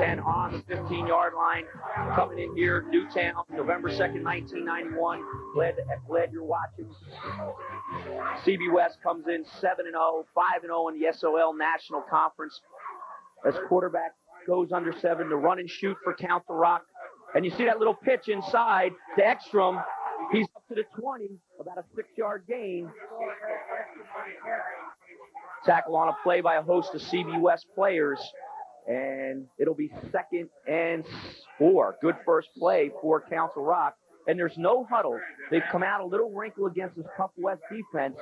10 on the 15-yard line. Coming in here, Newtown, November 2nd, 1991. Glad you're watching. CB West comes in 7-0, 5-0 in the SOL National Conference. As quarterback goes under 7 to run and shoot for Council Rock. And you see that little pitch inside to Ekstrom. He's up to the 20, about a 6-yard gain. Tackle on a play by a host of CB West players. And it'll be 2nd and 4. Good first play for Council Rock. And there's no huddle. They've come out a little wrinkle against this tough West defense.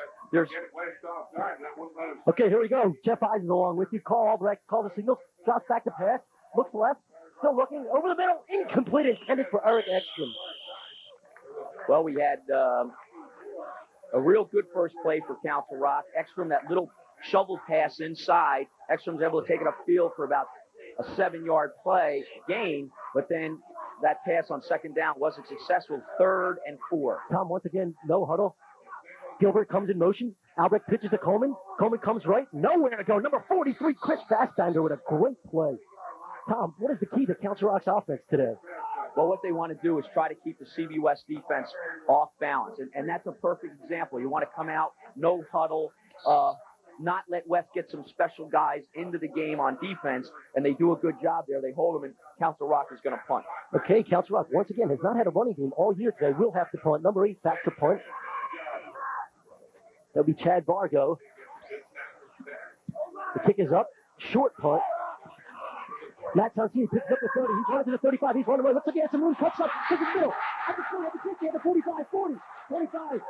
Okay, here we go. Jeff Eisen along with you. Carl Albrecht called the signal. Drops back to pass. Looks left. Still looking. Over the middle. Incomplete. Intended for Eric Ekstrom. Well, we had a real good first play for Council Rock. Ekstrom, that little shovel pass inside. Ekstrom's able to take it upfield for about a 7-yard play gain, but then that pass on 2nd down wasn't successful. 3rd and 4. Tom, once again, no huddle. Gilbert comes in motion. Albrecht pitches to Coleman. Coleman comes right. Nowhere to go. Number 43, Chris Fassbender with a great play. Tom, what is the key to Council Rock's offense today? Well, what they want to do is try to keep the CB West defense off balance, and that's a perfect example. You want to come out, no huddle, not let West get some special guys into the game on defense, and they do a good job there. They hold them, and Council Rock is going to punt. Okay, Council Rock, once again, has not had a running game all year today. Will have to punt. Number 8, back to punt. That'll be Chad Vargo. The kick is up. Short punt. Matt Santini picks up the 30. He's running to the 35. He's running away. Looks like he has some room. Cuts up. To the middle. At the 20, at the 50, at the 45, 40, 25.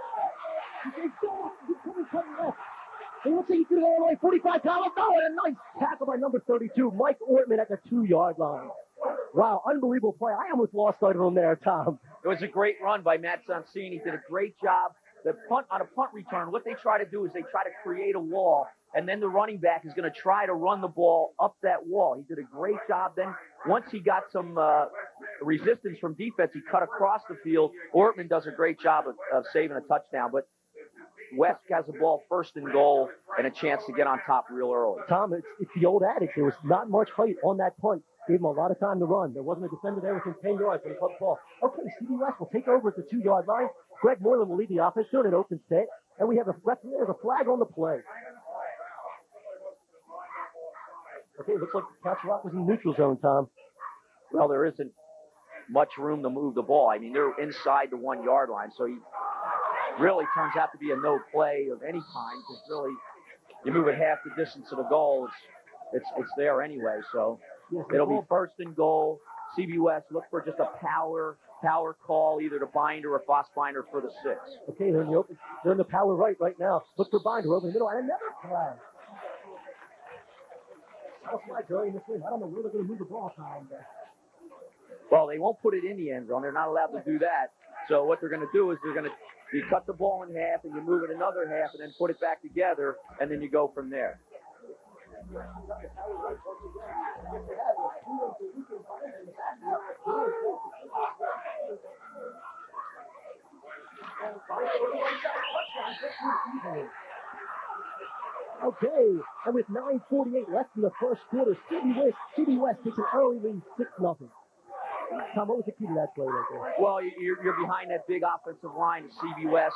He's coming left. He looks like he could go all the way. 45 dollars. Oh, and a nice tackle by number 32, Mike Ortman at the 2-yard line. Wow, unbelievable play. I almost lost sight of him there, Tom. It was a great run by Matt Santini. He did a great job. The punt on a punt return, what they try to do is they try to create a wall, and then the running back is going to try to run the ball up that wall. He did a great job. Then once he got some resistance from defense, he cut across the field. Ortman does a great job of saving a touchdown. But West has the ball 1st and goal and a chance to get on top real early. Tom, it's the old adage. There was not much height on that punt. Gave him a lot of time to run. There wasn't a defender there within 10 yards when he caught the ball. Okay, CB West will take over at the 2-yard line. Greg Moylan will lead the offense during an open set. And we have a flag on the play. Okay, looks like Council Rock was in neutral zone, Tom. Well, there isn't much room to move the ball. I mean, they're inside the 1-yard line, so he really turns out to be a no play of any kind. Because really, you move it half the distance of the goal, it's there anyway. So yes, it'll be 1st and goal. CB West, look for just a power call, either to Binder or Fossbinder for the 6. Okay, they're in the power right now. Look for Binder over the middle, and another flag. Flag early in this game. I don't know where they're going to move the ball, Tom. Well, they won't put it in the end zone. They're not allowed to do that. So what they're going to do is you cut the ball in half, and you move it another half, and then put it back together, and then you go from there. Okay, and with 9:48 left in the first quarter, CB West takes an early lead, 6-0. Tom, what was the key to that play right there? Well, you're behind that big offensive line of CB West.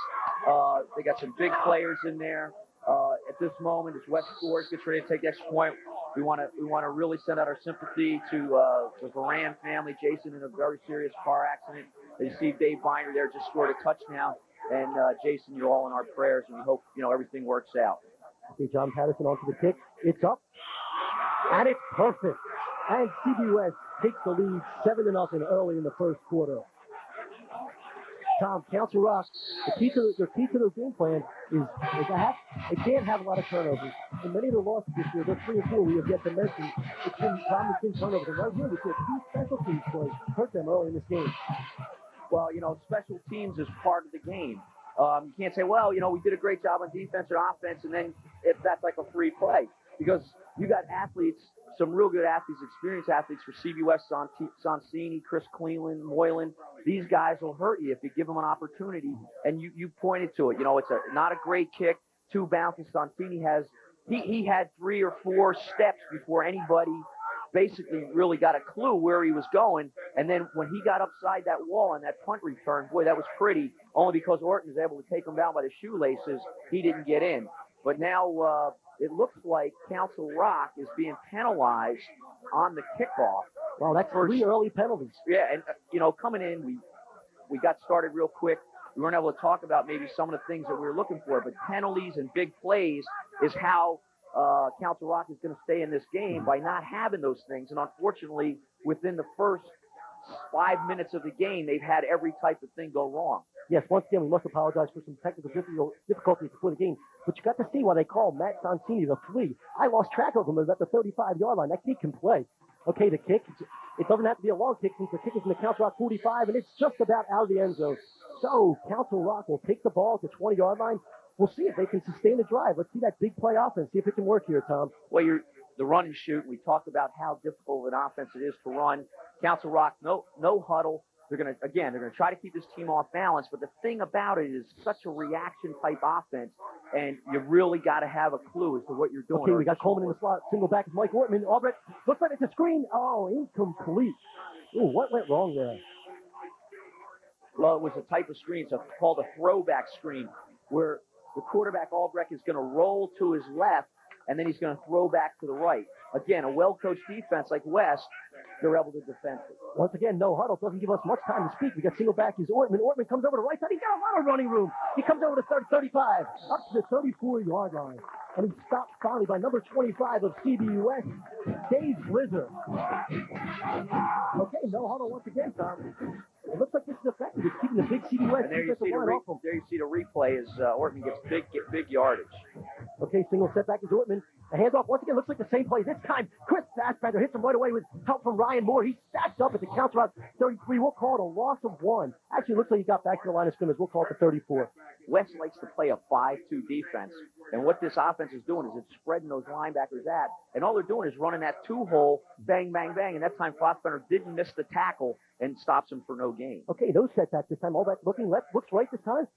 They got some big players in there. At this moment, as West scores, gets ready to take the extra point, we want to really send out our sympathy to the Varan family. Jason in a very serious car accident. You see Dave Binder there just scored a touchdown, and Jason, you're all in our prayers, and we hope everything works out. Okay, John Patterson onto the kick. It's up, and it's perfect. And CB West takes the lead 7-0 early in the first quarter. Tom, Council Rock, the key to their game plan is they can't have a lot of turnovers. In many of the losses this year, they're 3 and 4. We have yet to mention it's been turnovers. And right here, we see a key special teams play hurt them early in this game. Well, special teams is part of the game. You can't say, well, we did a great job on defense or offense, and then if that's like a free play. Because you got athletes, some real good athletes, experienced athletes for CB West, Sonsini, Chris Cleveland, Moylan. These guys will hurt you if you give them an opportunity. And you pointed to it. It's not a great kick, 2 bounces. Sonsini he had 3 or 4 steps before anybody basically really got a clue where he was going. And then when he got upside that wall on that punt return, boy, that was pretty, only because Orton was able to take him down by the shoelaces. He didn't get in. But now it looks like Council Rock is being penalized on the kickoff. Well, that's 3 early penalties. Yeah, and, coming in, we got started real quick. We weren't able to talk about maybe some of the things that we were looking for, but penalties and big plays is how Council Rock is going to stay in this game, by not having those things. And unfortunately, within the first 5 minutes of the game, they've had every type of thing go wrong. Yes, once again, we must apologize for some technical difficulties before the game. But you got to see why they call Matt Sonsini the flea. I lost track of him. It was at the 35-yard line. That kid can play. Okay, the kick. It doesn't have to be a long kick since the kick is in the Council Rock 45, and it's just about out of the end zone. So Council Rock will take the ball at the 20-yard line. We'll see if they can sustain the drive. Let's see that big play offense. See if it can work here, Tom. Well, the run and shoot. We talked about how difficult of an offense it is to run. Council Rock, no huddle. They're going to try to keep this team off balance. But the thing about it is such a reaction type offense, and you really got to have a clue as to what you're doing. Okay, we got Coleman in the slot. Single back is Mike Ortman. Albrecht looks like it's a screen. Oh, incomplete. Ooh, what went wrong there? Well, it was a type of screen. It's called a throwback screen, where the quarterback, Albrecht, is going to roll to his left, and then he's going to throw back to the right. Again, a well-coached defense like West, they're able to defend it. Once again, no huddle. Doesn't give us much time to speak. We got single back is Ortman. Ortman comes over to the right side. He's got a lot of running room. He comes over to 35, up to the 34-yard line. And he stopped finally by number 25 of CBUS, Dave Blizzer. Okay, no huddle once again, Tom. It looks like this is effective. It's keeping the big CBUS and there you see the replay as Ortman gets big yardage. Okay, single setback is Ortman. The handoff once again looks like the same play. This time, Chris Fassbender hits him right away with help from Ryan Moore. He stacks up at the Council Rock 33. We'll call it a loss of 1. Actually, it looks like he got back to the line of scrimmage. We'll call it the 34. West likes to play a 5-2 defense. And what this offense is doing is it's spreading those linebackers out. And all they're doing is running that 2-hole, bang, bang, bang. And that time, Fassbender didn't miss the tackle and stops him for no gain. Okay, no setback this time. All that looking left, looks right this time.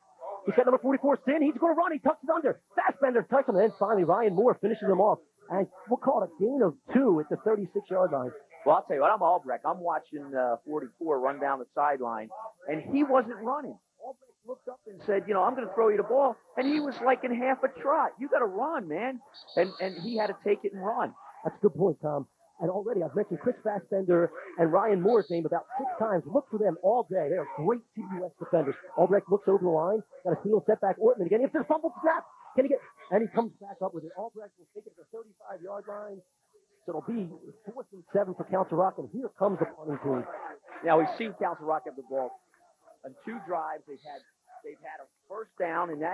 He's got number 44, Sin. He's going to run. He tucks it under. Fassbender touches him. And then finally, Ryan Moore finishes him off. And we'll call it a gain of 2 at the 36-yard line. Well, I'll tell you what, I'm Albrecht. I'm watching 44 run down the sideline, and he wasn't running. Albrecht looked up and said, I'm going to throw you the ball. And he was like in half a trot. You got to run, man. And he had to take it and run. That's a good point, Tom. And already I've mentioned Chris Fassbender and Ryan Moore's name about 6 times. Look for them all day. They are great CBUS defenders. Albrecht looks over the line. Got a single setback. Ortman again. If there's a fumble snap, can he get... And he comes back up with it. Albrecht will take it to the 35-yard line. So it'll be 4th and 7 for Council Rock. And here comes the punting team. Now, we've seen Council Rock have the ball on 2 drives. They've had a first down, and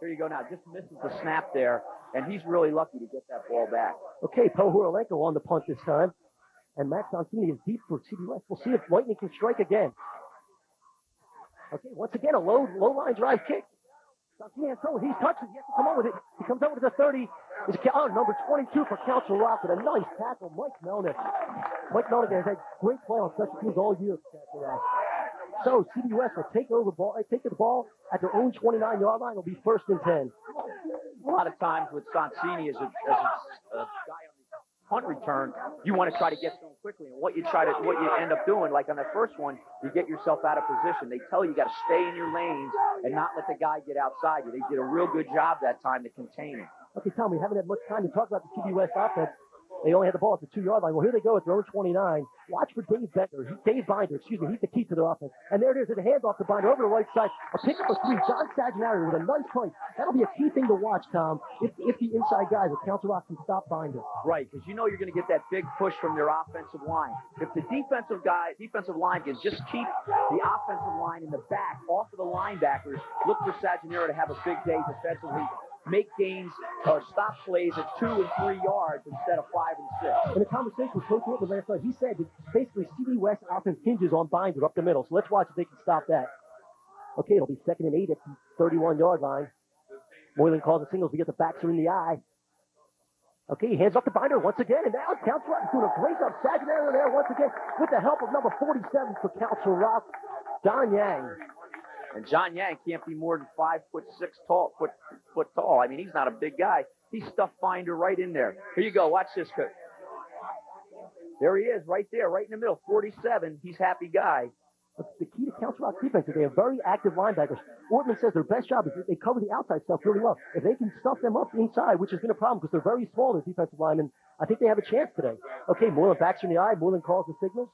here you go now. Just misses the snap there, and he's really lucky to get that ball back. Okay, Pohorolenko on the punt this time. And Max Sonsini is deep for CBUS. We'll see if Lightning can strike again. Okay, once again, a low line drive kick. Sonsini has thrown. He's touching. He has to come on with it. He comes over to the 30. Number 22 for Council Rock with a nice tackle, Mike Melnick. Mike Melnick has had great play on special teams all year for Council Rock. So CBUS will take the ball at their own 29-yard line. It'll be 1st and 10. A lot of times with Sonsini as a guy on the punt return, you want to try to get to him quickly. And what you end up doing, like on that first one, you get yourself out of position. They tell you got to stay in your lanes and not let the guy get outside you. They did a real good job that time to contain him. Okay, Tom, we haven't had much time to talk about the CBUS offense. They only had the ball at the 2-yard line. Well, here they go at their own 29. Watch for Dave Binder. He's the key to their offense. And there it is, a handoff to Binder over the right side. A pick up of 3. John Saginari with a nice play. That'll be a key thing to watch, Tom, if the inside guys at Council Rock can stop Binder. Right, because you're going to get that big push from their offensive line. If the defensive line can just keep the offensive line in the back off of the linebackers, look for Saginari to have a big day defensively. Make gains or stop plays at 2 and 3 yards instead of 5 and 6. In a conversation with Coach Whitman last night, he said that basically CBUS offense hinges on Binder up the middle. So let's watch if they can stop that. Okay, it'll be 2nd and 8 at the 31-yard line. Moylan calls the signals. We get the backs are in the eye. Okay, he hands off to Binder once again, and now Council Rock is doing a great job. Saginari there once again with the help of number 47 for Council Rock, John Yang. And John Yang can't be more than 5'6" tall. Foot tall. I mean, he's not a big guy. He stuffed Binder right in there. Here you go. Watch this. There he is, right there, right in the middle, 47. He's happy guy. But the key to Council Rock defense is they have very active linebackers. Ortman says their best job is they cover the outside stuff really well. If they can stuff them up inside, which has been a problem because they're very small, their defensive linemen, I think they have a chance today. Okay, Moreland backs in the eye. Moreland calls the signals.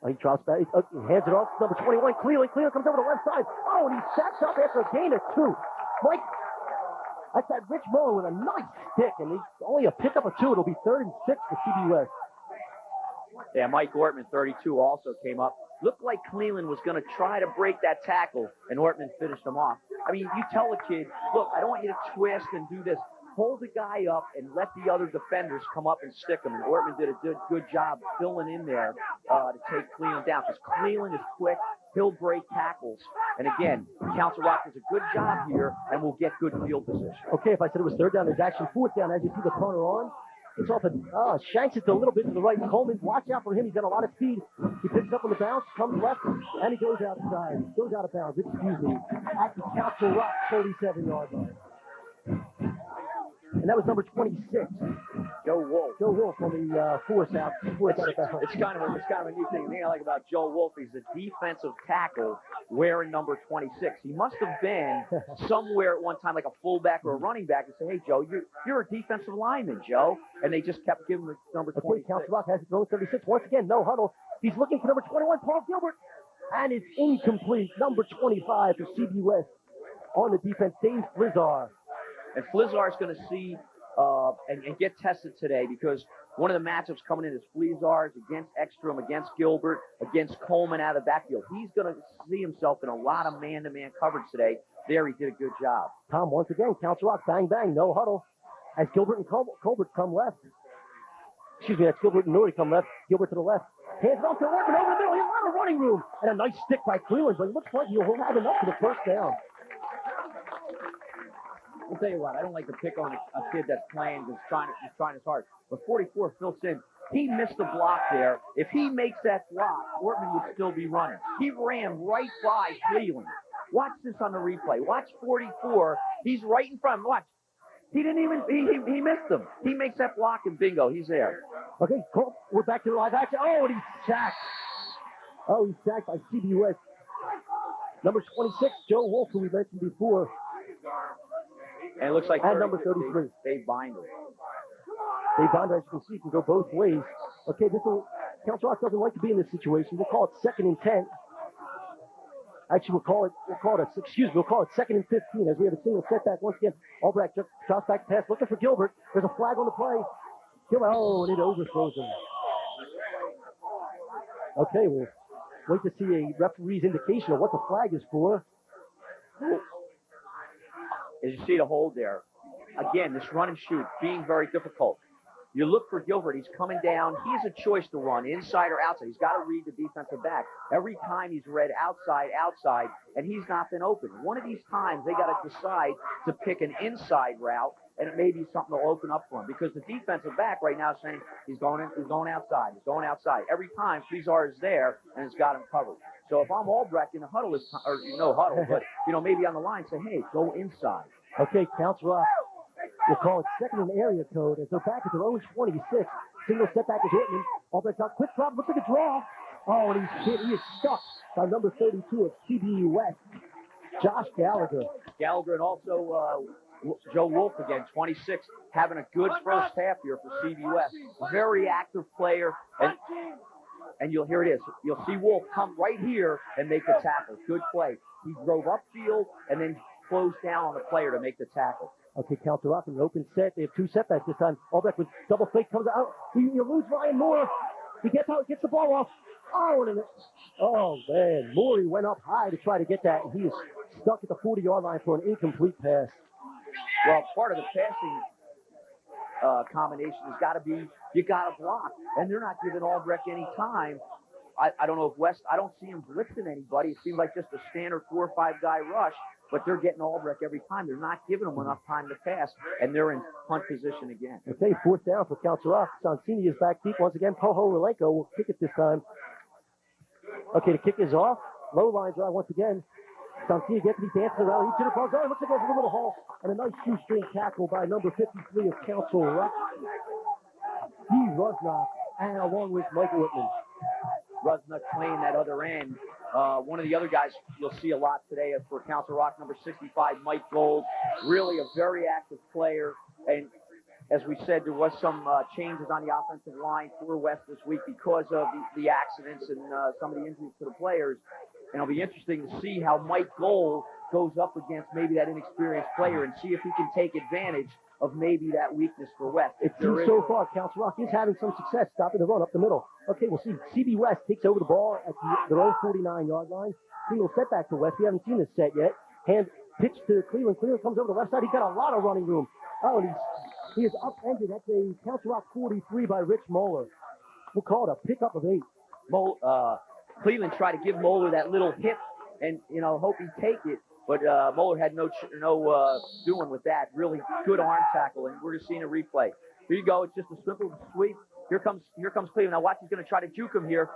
He drops back. He hands it off to number 21, Cleveland. Cleveland comes over the left side. Oh, and he sacks up after a gain of 2. Mike, that's that Rich Mullen with a nice stick, and he's only a pickup of 2. It'll be 3rd and 6 for CBWest. Yeah, Mike Ortman, 32, also came up. Looked like Cleveland was going to try to break that tackle, and Ortman finished him off. I mean, you tell a kid, look, I don't want you to twist and do this. Hold the guy up and let the other defenders come up and stick him. And Ortman did a good job filling in there to take Cleveland down, because Cleveland is quick. He'll break tackles. And again, Council Rock does a good job here and will get good field position. Okay, if I said it was 3rd down, there's actually 4th down. As you see the punter on, it's off and shanks it a little bit to the right. Coleman, watch out for him. He's got a lot of speed. He picks up on the bounce, comes left, and he goes outside. Goes out of bounds, excuse me, at the Council Rock 37-yard line. And that was number 26, Joe Wolf. Joe Wolf on the force out. It's kind of a neat thing. The thing I like about Joe Wolf, he's a defensive tackle wearing number 26. He must have been somewhere at one time, like a fullback or a running back, and say, "Hey, Joe, you're a defensive lineman, Joe." And they just kept giving him the number 26. Okay, Council Rock has it thrown 36. Once again, no huddle. He's looking for number 21, Paul Gilbert, and it's incomplete. Number 25 for CBWest on the defense, Dave Flizzar. And Flizzar's going to see and get tested today, because one of the matchups coming in is Flizzar's against Ekstrom, against Gilbert, against Coleman out of the backfield. He's going to see himself in a lot of man-to-man coverage today. There, he did a good job. Tom, once again, Council Rock, bang, bang, no huddle. As Gilbert and Colbert come left. Excuse me, that's Gilbert and Norrie come left. Gilbert to the left. Hands it off to Ortman over the middle. He has a lot of running room. And a nice stick by Cleveland, but it looks like he'll have enough for the 1st down. I'll tell you what, I don't like to pick on a kid that's playing, that's trying his hard. But 44, Phil Sims, he missed the block there. If he makes that block, Ortman would still be running. He ran right by Cleveland. Watch this on the replay. Watch 44. He's right in front. Watch. He didn't even, he missed him. He makes that block and bingo, he's there. Okay, cool. We're back to the live action. Oh, and he's sacked. Oh, he's sacked by CBWest. Number 26, Joe Wolf, who we mentioned before. And it looks like number 33. Dave Binder. Dave Binder, as you can see, can go both ways. Okay, Council Rock doesn't like to be in this situation. We'll call it 2nd and 10. Actually, we'll call it 2nd and 15 as we have a single setback once again. Albrecht drops back pass, looking for Gilbert. There's a flag on the play. Gilbert, and it overthrows him. Okay, we'll wait to see a referee's indication of what the flag is for. As you see the hold there, again, this run and shoot being very difficult. You look for Gilbert. He's coming down. He has a choice to run inside or outside. He's got to read the defensive back. Every time he's read outside, and he's not been open. One of these times they got to decide to pick an inside route, and it may be something to open up for him, because the defensive back right now is saying he's going outside. Every time Flizzar is there and it's got him covered. So if I'm Albrecht in the huddle, or no huddle, but maybe on the line, say, hey, go inside. Okay, Council Rock. We'll call it 2nd in area code as they're back at their own 26. Single setback is Ortman. Albrecht got quick drop, looks like a draw. Oh, and he is stuck by number 32 of CBWest, Josh Gallagher. Gallagher, and also Joe Wolf again, 26, having a good first half here for CBWest. Very active player, and you'll hear it is. You'll see Wolf come right here and make the tackle. Good play. He drove upfield and then closed down on the player to make the tackle. Okay, Council Rock in an open set. They have 2 setbacks this time. Albrecht with double fake comes out. You lose Ryan Moore. He gets out, gets the ball off. Oh, man. Morey went up high to try to get that, and he is stuck at the 40-yard line for an incomplete pass. Well, part of the passing combination has got to be you got to block, and they're not giving Albrecht any time. I don't know if West, I don't see him blitzing anybody. It seems like just a standard 4 or 5 guy rush, but they're getting Albrecht every time. They're not giving him enough time to pass, and they're in punt position again. Okay, 4th down for Council Rock. Sonsini is back deep once again. Poho Relenko will kick it this time. Okay, the kick is off. Low line drive once again. Santini gets me dancing around. He jitterbugs. Oh, it looks like there's a little hole. And a nice shoestring tackle by number 53 of Council Rock. Steve Rusnock, and along with Mike Whitman. Rusnock playing that other end. One of the other guys you'll see a lot today for Council Rock, number 65, Mike Gold. Really a very active player. And as we said, there was some changes on the offensive line for West this week because of the accidents and some of the injuries to the players. And it'll be interesting to see how Mike Gold goes up against maybe that inexperienced player and see if he can take advantage of maybe that weakness for West. It seems so far Council Rock is having some success stopping the run up the middle. Okay, we'll see. CB West takes over the ball at their own 49-yard line. Single setback to West. We haven't seen this set yet. Hand pitch to Cleveland. Cleveland comes over the left side. He's got a lot of running room. Oh, and he is upended at the Council Rock 43 by Rich Moeller. We'll call it a pickup of 8. Cleveland tried to give Moeller that little hit and, hope he'd take it. But Moeller had no doing with that. Really good arm tackle, and we're just seeing a replay. Here you go. It's just a simple sweep. Here comes Cleveland. Now watch, he's going to try to juke him here.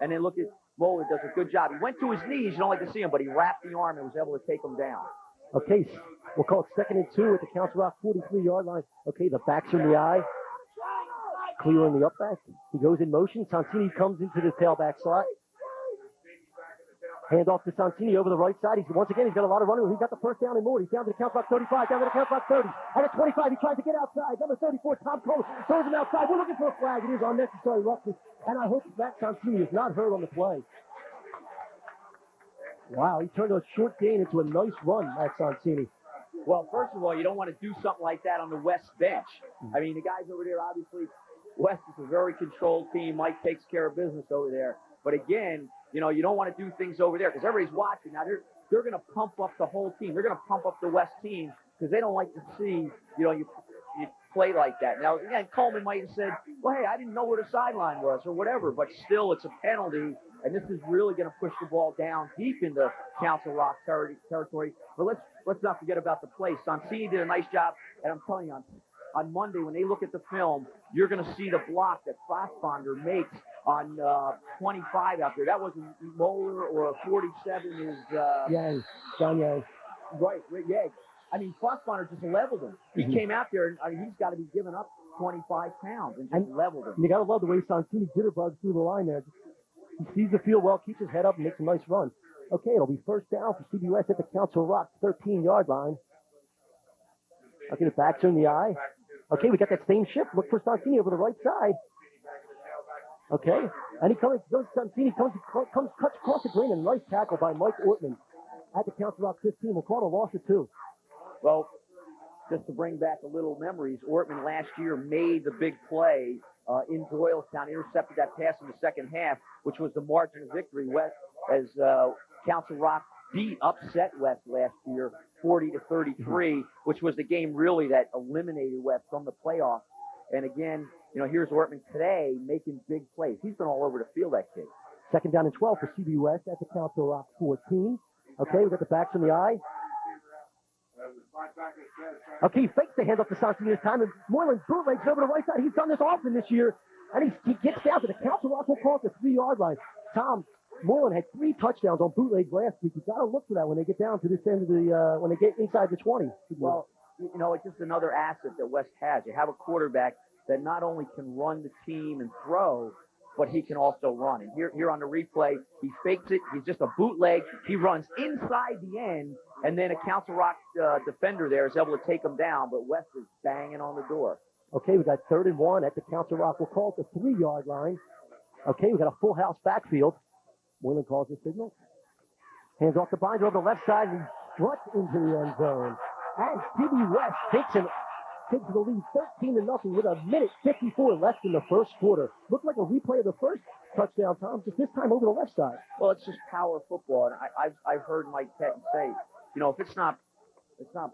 And then look at Moeller does a good job. He went to his knees. You don't like to see him, but he wrapped the arm and was able to take him down. Okay, we'll call it 2nd and 2 at the Council Rock 43-yard line. Okay, the backs in the eye. Cleveland the up back. He goes in motion. Santini comes into the tailback slot. Hand off to Santini over the right side. He's got a lot of running. He's got the first down and more. He's down to the Council Rock 35, down to the Council Rock 30. At the 25, he tries to get outside. Number 34, Tom Cole, throws him outside. We're looking for a flag. It is unnecessary roughness. And I hope that Santini is not hurt on the play. Wow, he turned a short gain into a nice run, Matt Santini. Well, first of all, you don't want to do something like that on the West bench. I mean, the guys over there, obviously, West is a very controlled team. Mike takes care of business over there. But again, you don't want to do things over there because everybody's watching. Now, they're going to pump up the whole team. They're going to pump up the West team because they don't like to see, you play like that. Now, again, Coleman might have said, well, hey, I didn't know where the sideline was or whatever, but still it's a penalty, and this is really going to push the ball down deep into Council Rock territory. But let's not forget about the play. Santini did a nice job, and I'm telling you, on Monday, when they look at the film, you're going to see the block that Fossbonder makes on 25 out there. That wasn't Moeller or a 47 is... Yang, John Yang. Right, Yang. I mean, Fossbonder just leveled him. He came out there, and he's got to be giving up 25 pounds and just leveled him. You got to love the way Santini jitterbugs through the line there. He sees the field well, keeps his head up, and makes a nice run. Okay, it'll be first down for CBS at the Council Rock 13-yard line. Okay, the backs are in the eye. Okay, we got that same shift. Look for Santini over the right side. Okay, and Santini cuts across the green, and nice tackle by Mike Ortman at the Council Rock 15. We'll call it a loss of 2. Well, just to bring back a little memories, Ortman last year made the big play in Doylestown, intercepted that pass in the second half, which was the margin of victory. West, as Council Rock upset West last year, 40-33, which was the game really that eliminated West from the playoffs. And again, here's Ortman today making big plays. He's been all over the field, that kid. 2nd down and 12 for CB West at the Council Rock 14. Okay, we got the backs in the eye. Okay, he fakes the handoff to Santini this time, and Moreland bootlegs over the right side. He's done this often this year, and he gets down to the Council Rock. We'll call it the 3-yard line. Tom Moreland had 3 touchdowns on bootlegs last week. You got to look for that when they get down to this end of the when they get inside the 20. Well, it's just another asset that West has. You have a quarterback that not only can run the team and throw, but he can also run. And here on the replay, he fakes it. He's just a bootleg. He runs inside the end, and then a Council Rock defender there is able to take him down, but West is banging on the door. Okay, we got 3rd and 1 at the Council Rock. We'll call it the 3-yard line. Okay, we got a full house backfield. Moylan calls the signal. Hands off the binder on the left side and struts into the end zone. And CB West takes the lead 13-0 with 1:54 left in the first quarter. Looked like a replay of the first touchdown, Tom, just this time over the left side. Well, it's just power football, and I've heard Mike Pettin say, if it's not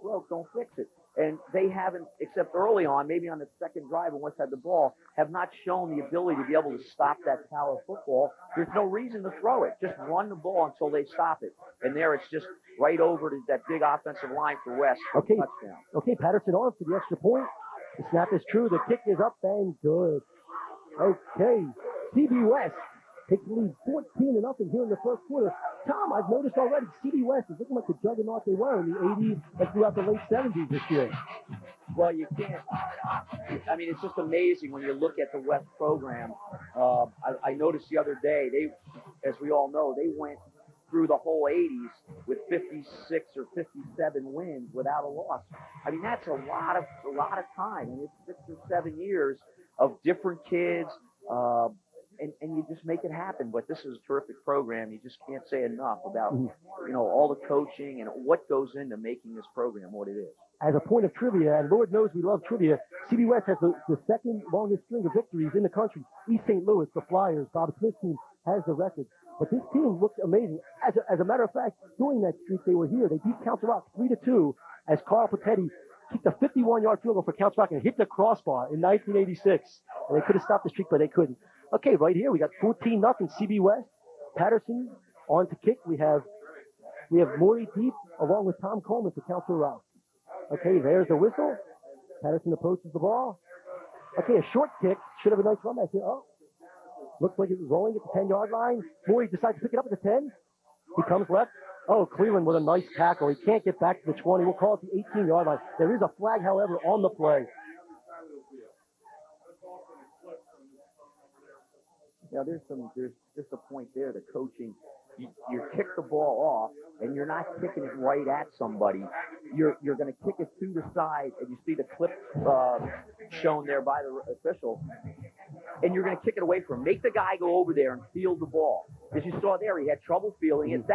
broke, don't fix it. And they haven't, except early on, maybe on the second drive when West had the ball, have not shown the ability to be able to stop that power football. There's no reason to throw it. Just run the ball until they stop it. And there it's just right over to that big offensive line for West. Okay. Touchdown. Okay, Patterson on for the extra point. The snap is true. The kick is up and good. Okay, CB West takes the lead 14-0 here in the first quarter. Tom, I've noticed already CB West is looking like the juggernaut they were in the 80s and throughout the late 70s this year. Well, you can't. I mean, it's just amazing when you look at the West program. I noticed the other day, as we all know, they went through the whole 80s with 56 or 57 wins without a loss. I mean, that's a lot of time. And it's 6 or 7 years of different kids, and you just make it happen. But this is a terrific program. You just can't say enough about all the coaching and what goes into making this program what it is. As a point of trivia, and Lord knows we love trivia, CB West has the second longest string of victories in the country. East St. Louis, the Flyers, Bob Smith's team, has the record. But this team looks amazing. As a matter of fact, during that streak they were here, they beat Council Rock 3-2 as Carl Patetti kicked a 51-yard field goal for Council Rock and hit the crossbar in 1986. And they could have stopped the streak, but they couldn't. Okay, right here we got 14-0 CB West. Patterson on to kick. We have Maury Deep along with Tom Coleman for Council Rock. Okay, there's the whistle. Patterson approaches the ball. Okay, a short kick. Should have a nice run back here. Oh, looks like it was rolling at the 10-yard line. Maury decides to pick it up at the 10. He comes left. Oh, Cleveland with a nice tackle. He can't get back to the 20. We'll call it the 18-yard line. There is a flag, however, on the play. Yeah, there's just a point there. The coaching, you kick the ball off, and you're not kicking it right at somebody. You're going to kick it to the side, and you see the clip shown there by the official, and you're going to kick it away from him. Make the guy go over there and field the ball. As you saw there, he had trouble fielding it.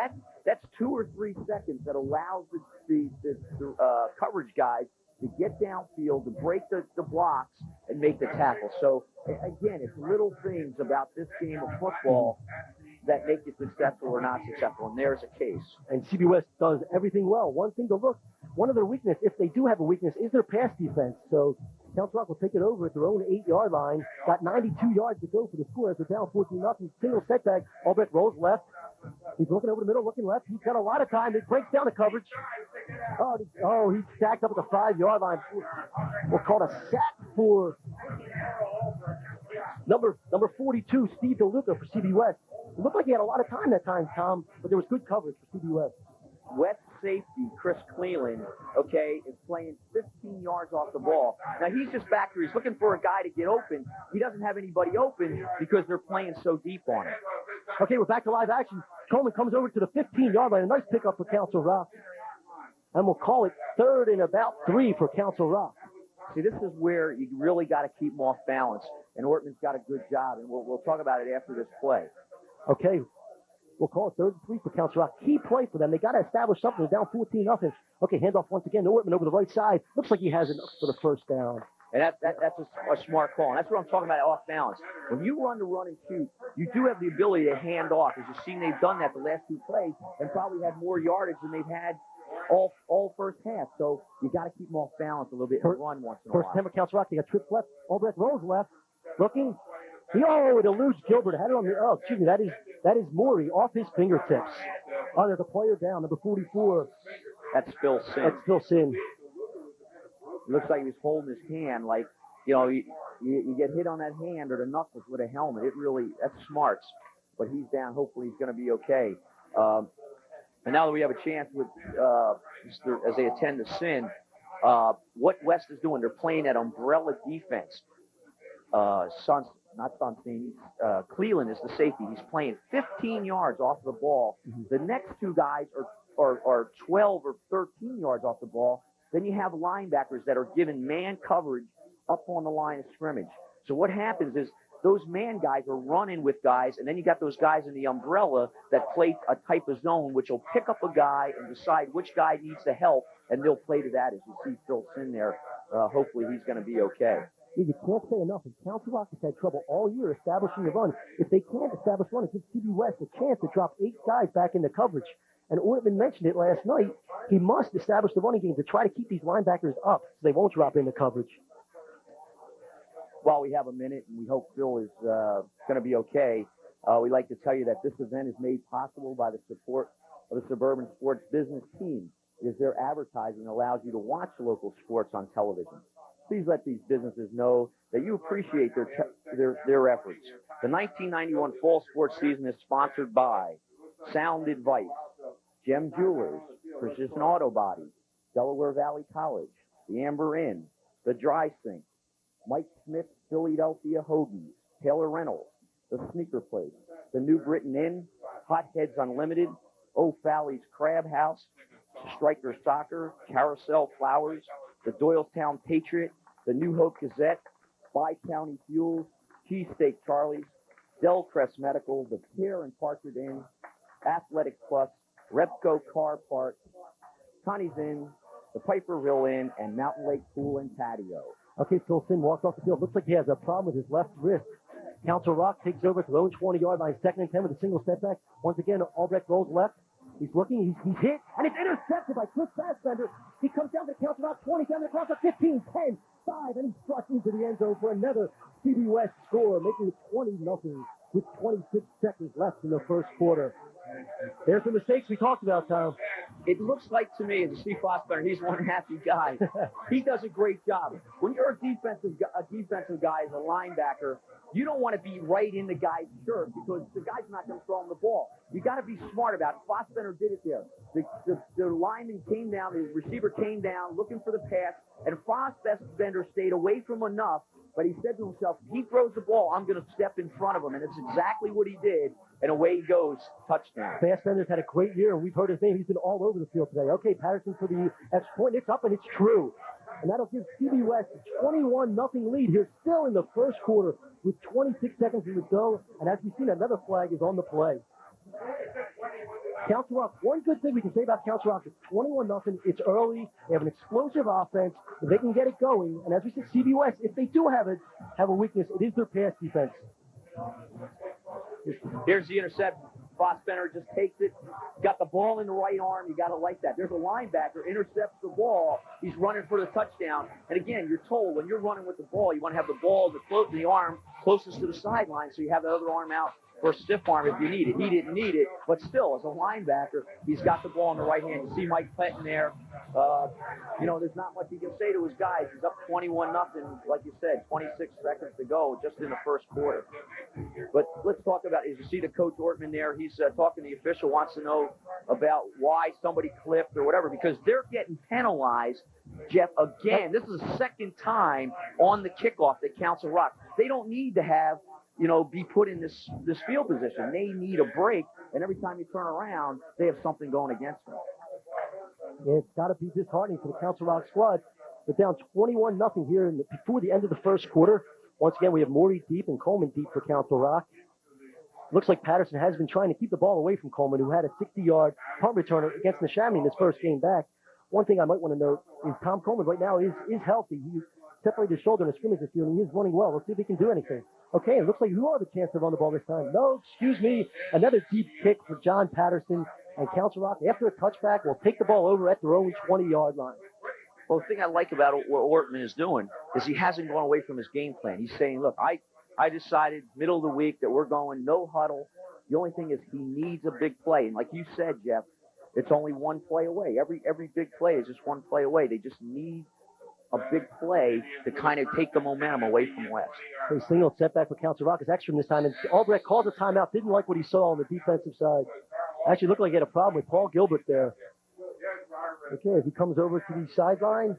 That's 2 or 3 seconds that allows the coverage guys to get downfield, to break the blocks, and make the tackle. So, again, it's little things about this game of football that make you successful or not successful, and there's a case. And CB West does everything well. One thing to look, one of their weakness, if they do have a weakness, is their pass defense. So Council Rock will take it over at their own 8-yard line. Got 92 yards to go for the score as they're down 14-0. Single setback. Albrecht rolls left. He's looking over the middle, looking left. He's got a lot of time. It breaks down the coverage. Oh, he's stacked up at the 5-yard line. We'll call it a sack for number 42, Steve DeLuca for CB West. It looked like he had a lot of time that time, Tom, but there was good coverage for CB West. West safety, Chris Cleland, is playing 15 yards off the ball. Now, he's just back there. He's looking for a guy to get open. He doesn't have anybody open because they're playing so deep on him. Okay, we're back to live action. Coleman comes over to the 15-yard line. A nice pickup for Council Rock. And we'll call it 3rd and about 3 for Council Rock. See, this is where you really got to keep them off balance. And Ortman's got a good job, and we'll talk about it after this play. Okay, we'll call it 3rd and 3 for Council Rock. Key play for them. They got to establish something. They're down 14-0. Okay, handoff once again to Ortman over the right side. Looks like he has enough for the first down. And that's a smart call. And that's what I'm talking about, off balance. When you run the run and shoot, you do have the ability to hand off. As you've seen, they've done that the last 2 plays and probably had more yardage than they've had all first half. So you got to keep them off balance a little bit and run once in a while. First 10 for Council Rock. They got trips left. Albrecht rolls left. Looking. It eludes Gilbert. Had it on the, that is Maury off his fingertips. Oh, there's a player down, number 44. That's Phil Sin. It looks like he was holding his hand like, you get hit on that hand or the knuckles with a helmet. That's smarts. But he's down. Hopefully he's going to be okay. And now that we have a chance with, as they attend to Sin, what West is doing, they're playing that umbrella defense. Cleland is the safety. He's playing 15 yards off the ball. Mm-hmm. The next 2 guys are 12 or 13 yards off the ball. Then you have linebackers that are given man coverage up on the line of scrimmage. So what happens is those man guys are running with guys, and then you got those guys in the umbrella that play a type of zone, which will pick up a guy and decide which guy needs the help, and they'll play to that. As you see Phil Sin there, hopefully he's going to be okay. You can't say enough. And Council Rock has had trouble all year establishing the run. If they can't establish run, it gives CB West a chance to drop 8 guys back into coverage. And Ortman mentioned it last night. He must establish the running game to try to keep these linebackers up so they won't drop into coverage. While we have a minute, and we hope Phil is going to be okay, we'd like to tell you that this event is made possible by the support of the Suburban Sports Business Team. It is their advertising that allows you to watch local sports on television. please let these businesses know that you appreciate their efforts. The 1991 fall sports season is sponsored by Sound Advice, Gem Jewelers, Precision Auto Body, Delaware Valley College, the Amber Inn, the Dry Sink, Mike Smith Philadelphia Hoagies, Taylor Reynolds, the Sneaker Place, the New Britain Inn, Hot Heads Unlimited, O'Falley's Crab House, Striker Soccer, Carousel Flowers, the Doylestown Patriot, the New Hope Gazette, Bi-County Fuels, Cheesesteak Charlie's, Delcrest Medical, the Pier and Partridge Inn, Athletic Plus, Repco Car Park, Connie's Inn, the Piperville Inn, and Mountain Lake Pool and Patio. Okay, Phil Finn walks off the field. Looks like he has a problem with his left wrist. Council Rock takes over to the own 20-yard line, 2nd and 10 with a single step back. Once again, Albrecht rolls left. He's looking, he's hit, and it's intercepted by Chris Fassbender. He comes down to the Council Rock 20, down across the 15, 10, 5, and he struck into the end zone for another CB West score, making it 20-0 with 26 seconds left in the first quarter. There's the mistakes we talked about, Tom. It looks like to me, as Steve Fassbender, he's one happy guy. He does a great job. When you're a defensive guy as a linebacker, you don't want to be right in the guy's shirt because the guy's not going to throw him the ball. You got to be smart about it. Fassbender did it there. The lineman came down, the receiver came down looking for the pass, and Fassbender stayed away from enough, but he said to himself, if he throws the ball, I'm going to step in front of him, and it's exactly what he did, and away he goes, touchdown. Fassbender's had a great year, and we've heard his name. He's been all over the field today. Okay, Patterson for the extra point. It's up, and it's true. And that'll give CB West a 21-0 lead here, still in the first quarter with 26 seconds to go. And as we've seen, another flag is on the play. Council Rock, one good thing we can say about Council Rock is 21-0. It's early. They have an explosive offense. They can get it going. And as we said, CB West, if they do have a weakness, it is their pass defense. Here's the interception. Fassbender just takes it. Got the ball in the right arm. You got to like that. There's a linebacker, intercepts the ball. He's running for the touchdown. And again, you're told when you're running with the ball, you want to have the ball, the arm closest to the sideline so you have the other arm out for a stiff arm if you need it. He didn't need it, but still, as a linebacker, he's got the ball in the right hand. You see Mike Pettin there. There's not much he can say to his guys. He's up 21-0, like you said, 26 seconds to go just in the first quarter. But let's talk about, as you see the coach Ortman there, he's talking to the official, wants to know about why somebody clipped or whatever, because they're getting penalized, Jeff, again. This is the second time on the kickoff that Council Rock. They don't need to have be put in this field position. They need a break, and every time you turn around, they have something going against them. Yeah, it's got to be disheartening for the Council Rock squad. They're down 21-0 here before the end of the first quarter. Once again, we have Morey deep and Coleman deep for Council Rock. Looks like Patterson has been trying to keep the ball away from Coleman, who had a 60-yard punt returner against Neshaminy in his first game back. One thing I might want to note is Tom Coleman right now is healthy. He separated his shoulder in a scrimmage this year, and he is running well. Let's see if he can do anything. Okay, it looks like you have a chance to run the ball this time. No, excuse me. Another deep kick for John Patterson, and Council Rock, after a touchback, will take the ball over at their own 20-yard line. Well, the thing I like about what Ortman is doing is he hasn't gone away from his game plan. He's saying, look, I decided middle of the week that we're going no huddle. The only thing is he needs a big play. And like you said, Jeff, it's only one play away. Every big play is just one play away. They just need a big play to kind of take the momentum away from West. A single setback for Council Rock is extra this time. And Albrecht called a timeout, didn't like what he saw on the defensive side. Actually looked like he had a problem with Paul Gilbert there. Okay, as he comes over to the sideline.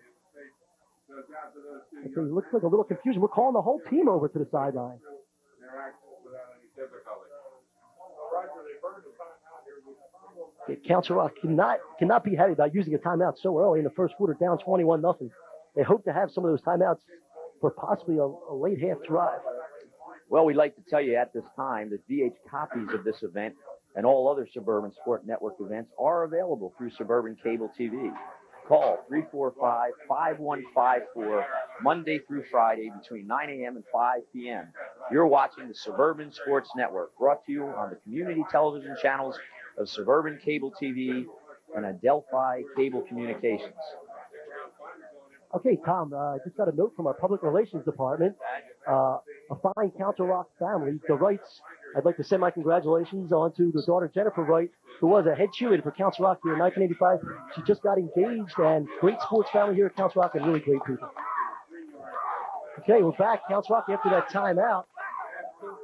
Okay, he looks like a little confusion. We're calling the whole team over to the sideline. Okay, Council Rock cannot be happy about using a timeout so early in the first quarter, down 21-0. They hope to have some of those timeouts for possibly a late half drive. Well, we'd like to tell you at this time that VH copies of this event and all other Suburban Sport Network events are available through Suburban Cable TV. Call 345-5154 Monday through Friday between 9 a.m. and 5 p.m. You're watching the Suburban Sports Network, brought to you on the community television channels of Suburban Cable TV and Adelphi Cable Communications. Okay, Tom, I just got a note from our public relations department. A fine Council Rock family, the Wrights. I'd like to send my congratulations on to the daughter, Jennifer Wright, who was a head cheerleader for Council Rock here in 1985. She just got engaged, and great sports family here at Council Rock and really great people. Okay, we're back. Council Rock after that timeout.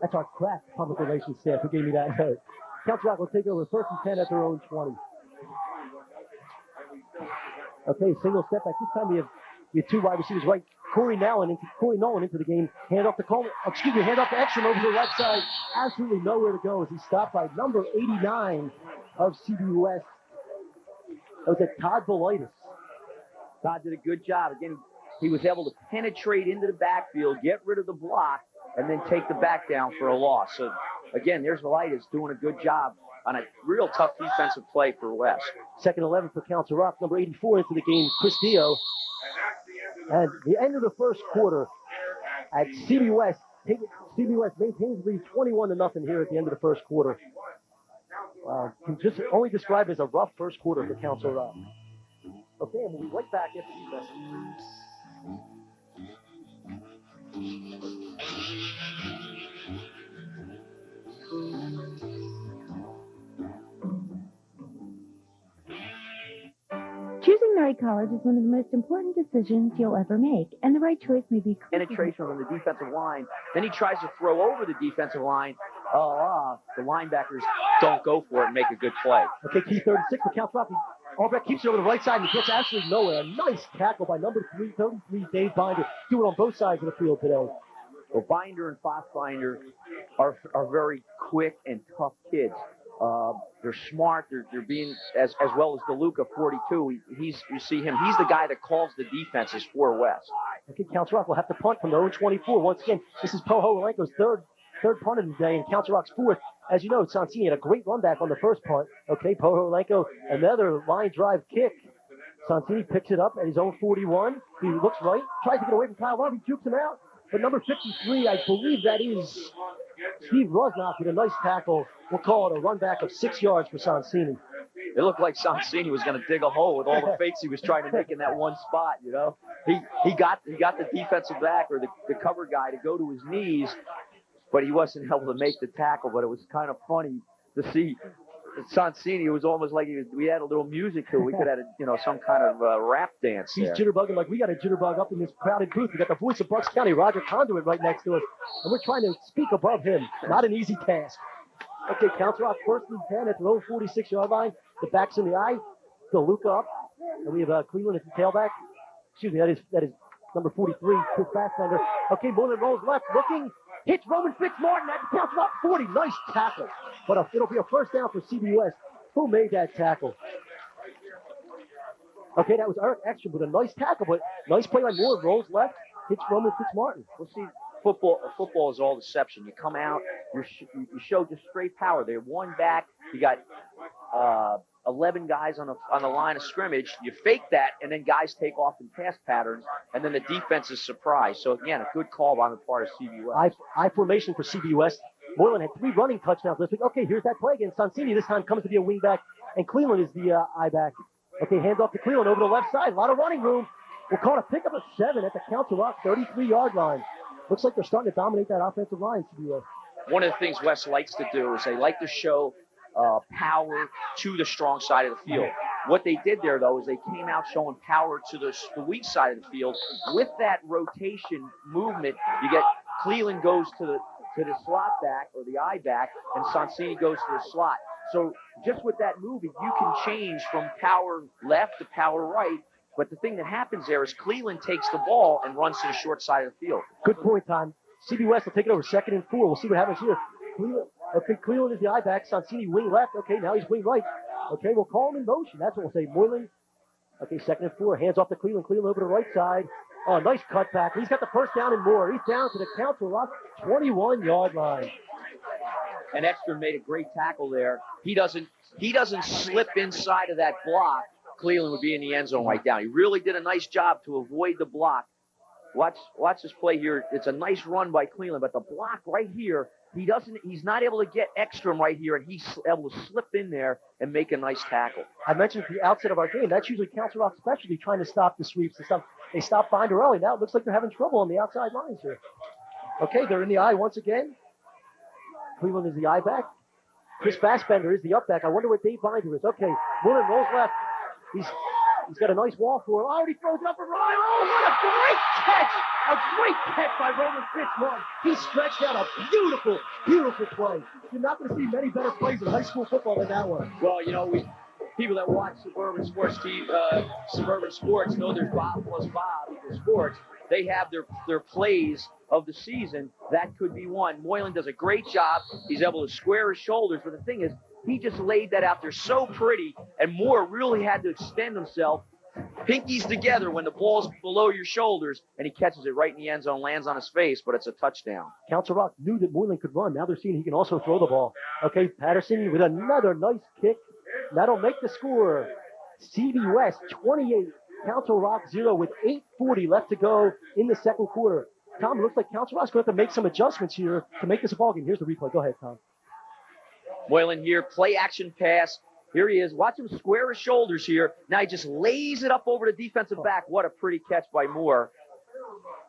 That's our crack public relations staff who gave me that note. Council Rock will take over 1st and 10 at their own 20. Okay, single step back. This time we have two wide receivers right. Corey Nolan into the game. Hand off to Ekstrom over to the left side. Absolutely nowhere to go as he stopped by number 89 of CBWS. That was at Todd Doylestown. Todd did a good job. Again, he was able to penetrate into the backfield, get rid of the block, and then take the back down for a loss. So, again, there's Velitis doing a good job on a real tough defensive play for West. 2nd 11 for Council Rock. Number 84 into the game, Chris Dio. And the end of the first quarter at CBWS maintains the lead 21-0 here at the end of the first quarter. Can just only describe it as a rough first quarter for Council Rock. Okay, and we'll be right back after these messages. Choosing the right college is one of the most important decisions you'll ever make, and the right choice may be penetration from the defensive line. Then he tries to throw over the defensive line. The linebackers don't go for it and make a good play. Okay, key 36 for Council Rock. Albrecht keeps it over the right side and he gets absolutely nowhere. A nice tackle by number 33, Dave Binder. Do it on both sides of the field today. Well, Binder and Fossbinder are very quick and tough kids. They're smart. They're being as well as DeLuca, 42. You see him. He's the guy that calls the defenses for West. Okay, Council Rock will have to punt from their own 24. Once again, this is Poholenko's third punt of the day and Council Rock's 4th. As you know, Sonsini had a great run back on the first punt. Okay, Poholenko, another line drive kick. Sonsini picks it up at his own 41. He looks right, tries to get away from Kyle Love. He jukes him out. But number 53, I believe that is Steve Rosnoff with a nice tackle. We'll call it a run back of 6 yards for Sonsini. It looked like Sonsini was going to dig a hole with all the fakes he was trying to make in that one spot, you know. He got the defensive back or the cover guy to go to his knees, but he wasn't able to make the tackle. But it was kind of funny to see Sonsini. It was almost like we had a little music to it. We could have had some kind of rap dance there. He's jitterbugging like we got a jitterbug up in this crowded booth. We got the voice of Bucks County, Roger Conduit, right next to us, and we're trying to speak above him. Not an easy task. Okay, Council Rock 1st and 10 at their own 46-yard line. The back's in the eye. DeLuca up, and we have Cleveland at the tailback. Excuse me, that is number 43, Chris Fassbender. Okay, Moreland rolls left, looking, hits Roman Fitzmartin at the Council Rock 40. Nice tackle, but it'll be a first down for CBWS. Who made that tackle? Okay, that was Eric Ekstrom with a nice tackle, but nice play by Moore. Rolls left, hits Roman Fitzmartin. We'll see. Football is all deception. You come out, you show just straight power. They're one back. You got 11 guys on the line of scrimmage. You fake that, and then guys take off in pass patterns, and then the defense is surprised. So, again, a good call on the part of CBWS. I formation for CBWS. Moreland had 3 running touchdowns this week. Okay, here's that play again. Sonsini this time comes to be a wing back, and Cleveland is the I back. Okay, hands off to Cleveland over the left side. A lot of running room. We'll call it a pickup of 7 at the Council Rock 33-yard line. Looks like they're starting to dominate that offensive line, CBWS. One of the things West likes to do is they like to show power to the strong side of the field. What they did there, though, is they came out showing power to the weak side of the field. With that rotation movement, you get Cleveland goes to the slot back or the I back, and Sonsini goes to the slot. So just with that movement, you can change from power left to power right. But the thing that happens there is Cleveland takes the ball and runs to the short side of the field. Good point, Tom. CBWS will take it over 2nd and 4. We'll see what happens here. Cleveland is the I back. Sonsini wing left. Okay, now he's wing right. Okay, we'll call him in motion. That's what we'll say. Moreland. Okay, 2nd and 4. Hands off to Cleveland. Cleveland over to the right side. Oh, nice cutback. He's got the first down and more. He's down to the Council Rock 21-yard line. And Ekstrom made a great tackle there. He doesn't slip inside of that block. Cleveland would be in the end zone right down. He really did a nice job to avoid the block. Watch this play here. It's a nice run by Cleveland, but the block right here, he's not able to get Ekstrom right here, and he's able to slip in there and make a nice tackle. I mentioned at the outset of our game, that's usually Council Rock's specialty, trying to stop the sweeps and stuff. They stopped Binder early. Now it looks like they're having trouble on the outside lines here. Okay, they're in the eye once again. Cleveland is the eye back. Chris Fassbender is the up back. I wonder what Dave Binder is. Okay, Moreland rolls left. He's got a nice wall for him. Oh, he throws it up and Ryan. Oh, what a great catch! A great catch by Roman Fitzmartin. He stretched out a beautiful, beautiful play. You're not going to see many better plays in high school football than that one. Well, people that watch Suburban Sports know there's Bob plus Bob equals sports. They have their plays of the season. That could be one. Moylan does a great job. He's able to square his shoulders. But the thing is, he just laid that out there so pretty, and Moore really had to extend himself. Pinkies together when the ball's below your shoulders, and he catches it right in the end zone, lands on his face, but it's a touchdown. Council Rock knew that Moylan could run. Now they're seeing he can also throw the ball. Okay, Patterson with another nice kick. That'll make the score. CB West 28, Council Rock 0 with 8:40 left to go in the second quarter. Tom, it looks like Council Rock's going to have to make some adjustments here to make this a ball game. Here's the replay. Go ahead, Tom. Moylan here, play action pass. Here he is. Watch him square his shoulders here. Now he just lays it up over the defensive back. What a pretty catch by Moore.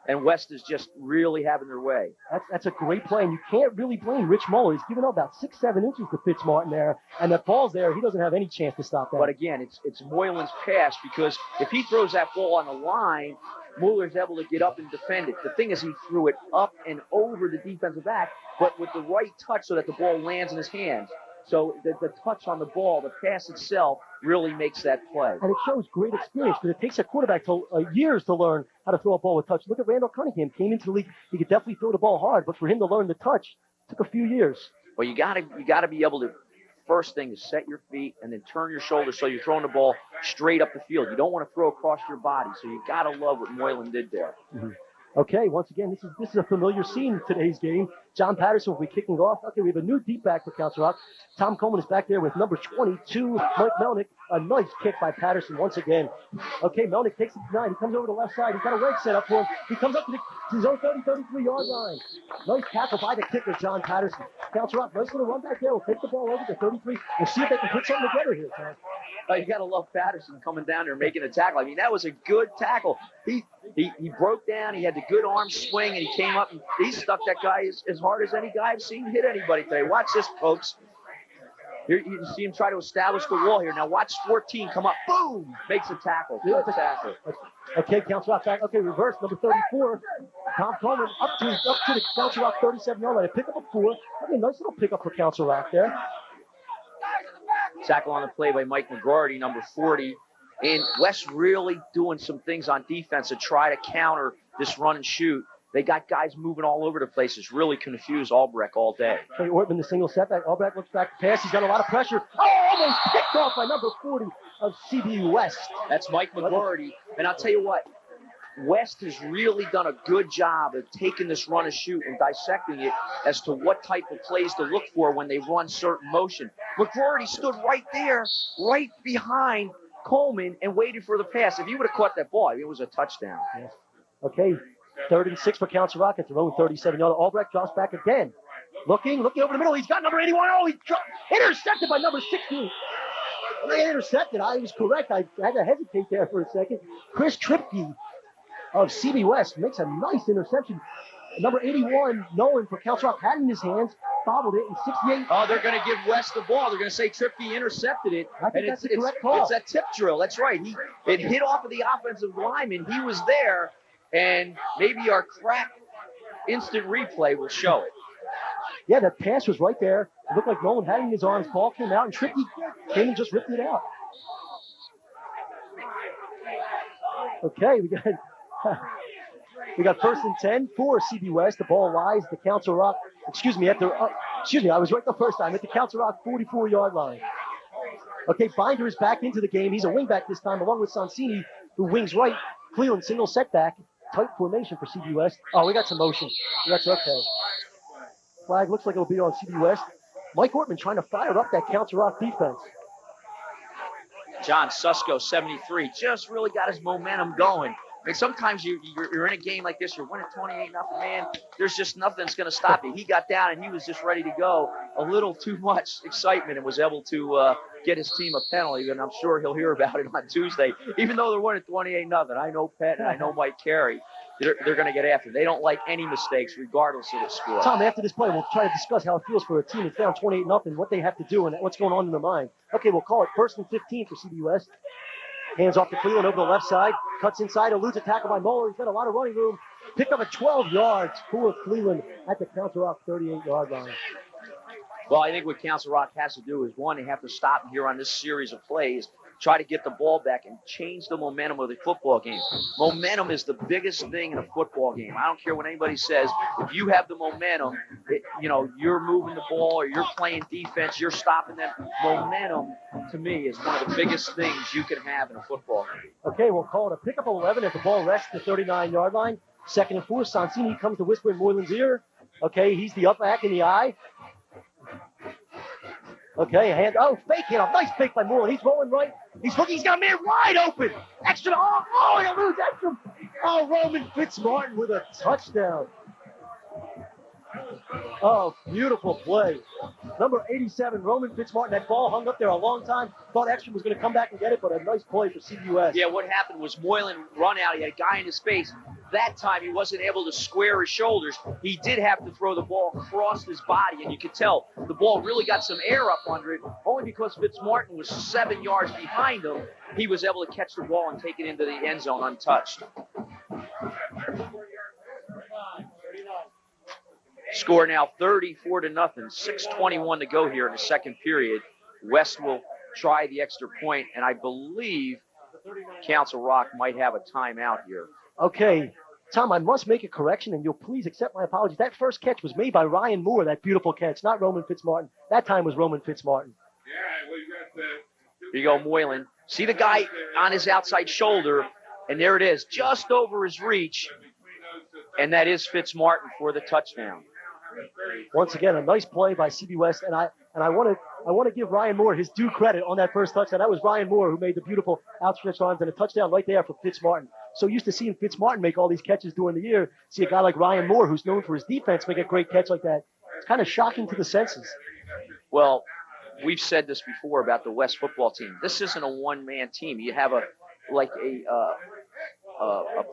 And West is just really having their way. That's a great play, and you can't really blame Rich Muller. He's given up about 6-7 inches to Fitzmartin there, and that ball's there. He doesn't have any chance to stop that. But again, it's Moylan's pass, because if he throws that ball on the line, Muller's able to get up and defend it. The thing is, he threw it up and over the defensive back, but with the right touch so that the ball lands in his hands. So the touch on the ball, the pass itself, really makes that play. And it shows great experience, because it takes a quarterback years to learn how to throw a ball with touch. Look at Randall Cunningham. Came into the league. He could definitely throw the ball hard, but for him to learn the touch, it took a few years. Well, you gotta be able to, first thing is set your feet and then turn your shoulders so you're throwing the ball straight up the field. You don't want to throw across your body, so you got to love what Moylan did there. Mm-hmm. Okay, once again, this is a familiar scene in today's game. John Patterson will be kicking off. Okay, we have a new deep back for Council Rock. Tom Coleman is back there with number 22, Mike Melnick. A nice kick by Patterson once again. Okay, Melnick takes it to 9. He comes over to the left side. He's got a leg set up for him. He comes up to his own 33-yard line. Nice tackle by the kicker, John Patterson. Council Rock, nice little run back there. We'll take the ball over to 33 and see if they can put something together here, Tom. You got to love Patterson coming down there making a tackle. I mean, that was a good tackle. He broke down. He had the good arm swing, and he came up and he stuck that guy as hard as any guy I've seen hit anybody today. Watch this, folks. Here you see him try to establish the wall here. Now watch 14 come up. Boom! Makes a tackle. Good tackle. Okay, Council Rock back. Okay, reverse, number 34. Tom Coleman up to the Council Rock 37-yard line. Pick up a 4. Okay, nice little pickup for Council Rock there. Tackle on the play by Mike McGarty, number 40. And West really doing some things on defense to try to counter this run and shoot. They got guys moving all over the place. It's really confused Albrecht all day. Okay, Ortman, the single setback. Albrecht looks back to pass. He's got a lot of pressure. Oh, almost picked off by number 40 of CBU West. That's Mike McGarty. And I'll tell you what, West has really done a good job of taking this run and shoot and dissecting it as to what type of plays to look for when they run certain motion. McGarty stood right there, right behind Coleman, and waited for the pass. If he would have caught that ball, it was a touchdown. Yes. Okay, 3rd and 6 for Council Rock at their own 37-yard. Albrecht drops back again. Looking over the middle. He's got number 81. Oh, he dropped. Intercepted by number 16. They intercepted. I was correct. I had to hesitate there for a second. Chris Tripke of CB West makes a nice interception. Number 81, Nolan for Council Rock, had it in his hands, bobbled it, and 68. Oh, they're going to give West the ball. They're going to say Tripke intercepted it. I think that's the correct call. It's a tip drill. That's right. It hit off of the offensive lineman. He was there, and maybe our crack instant replay will show it. Yeah, the pass was right there. It looked like Nolan had it in his arms. Ball came out, and Tripke came and just ripped it out. Okay, we got 1st and 10 for CB West. The ball lies at the Council Rock. I was right the first time at the Council Rock 44-yard line. Okay, Binder is back into the game. He's a wingback this time, along with Sonsini, who wings right. Cleveland single setback. Tight formation for CB West. Oh, we got some motion. That's okay. Flag looks like it'll be on CB West. Mike Ortman trying to fire up that Council Rock defense. John Susko, 73, just really got his momentum going. I mean, sometimes you're in a game like this, you're winning 28-0, man. There's just nothing that's going to stop you. He got down and he was just ready to go. A little too much excitement and was able to get his team a penalty, and I'm sure he'll hear about it on Tuesday. Even though they're winning 28-0, I know Pet and I know Mike Carey. They're going to get after it. They don't like any mistakes, regardless of the score. Tom, after this play, we'll try to discuss how it feels for a team that's down 28-0, what they have to do, and what's going on in their mind. Okay, we'll call it 1st and 15 for CB West. Hands off to Cleveland over the left side. Cuts inside, eludes a tackle by Moeller. He's got a lot of running room. Picked up at 12 yards for Cleveland at the Council Rock 38-yard line. Well, I think what Council Rock has to do is, one, they have to stop here on this series of plays, try to get the ball back and change the momentum of the football game. Momentum is the biggest thing in a football game. I don't care what anybody says. If you have the momentum, you're moving the ball or you're playing defense, you're stopping them. Momentum, to me, is one of the biggest things you can have in a football game. Okay, we'll call it a pickup of 11 as the ball rests the 39-yard line. 2nd and 4. Sonsini comes to whisper in Moylan's ear. Okay, he's the up back in the eye. Okay, fake hit. A nice fake by Moore. He's rolling right. He's looking. He's got a man wide open. Extra. He'll lose extra. Roman Fitzmartin with a touchdown. Oh, beautiful play. Number 87, Roman Fitzmartin. That ball hung up there a long time. Thought Extra was going to come back and get it, but a nice play for CBUS. Yeah, what happened was Moylan run out. He had a guy in his face. That time he wasn't able to square his shoulders. He did have to throw the ball across his body, and you could tell the ball really got some air up under it. Only because Fitzmartin was 7 yards behind him, he was able to catch the ball and take it into the end zone untouched. Score now 34-0. 6:21 to go here in the second period. West will try the extra point, and I believe Council Rock might have a timeout here. Okay, Tom, I must make a correction, and you'll please accept my apologies. That first catch was made by Ryan Moore, that beautiful catch, not Roman Fitzmartin. That time was Roman Fitzmartin. Here you go, Moylan. See the guy on his outside shoulder, and there it is, just over his reach, and that is Fitzmartin for the touchdown. Once again, a nice play by CB West, and I want to give Ryan Moore his due credit on that first touchdown. That was Ryan Moore who made the beautiful outstretched arms and a touchdown right there for Fitzmartin. So used to seeing Fitzmartin make all these catches during the year. See a guy like Ryan Moore, who's known for his defense, make a great catch like that. It's kind of shocking to the senses. Well, we've said this before about the West football team. This isn't a one-man team. You have a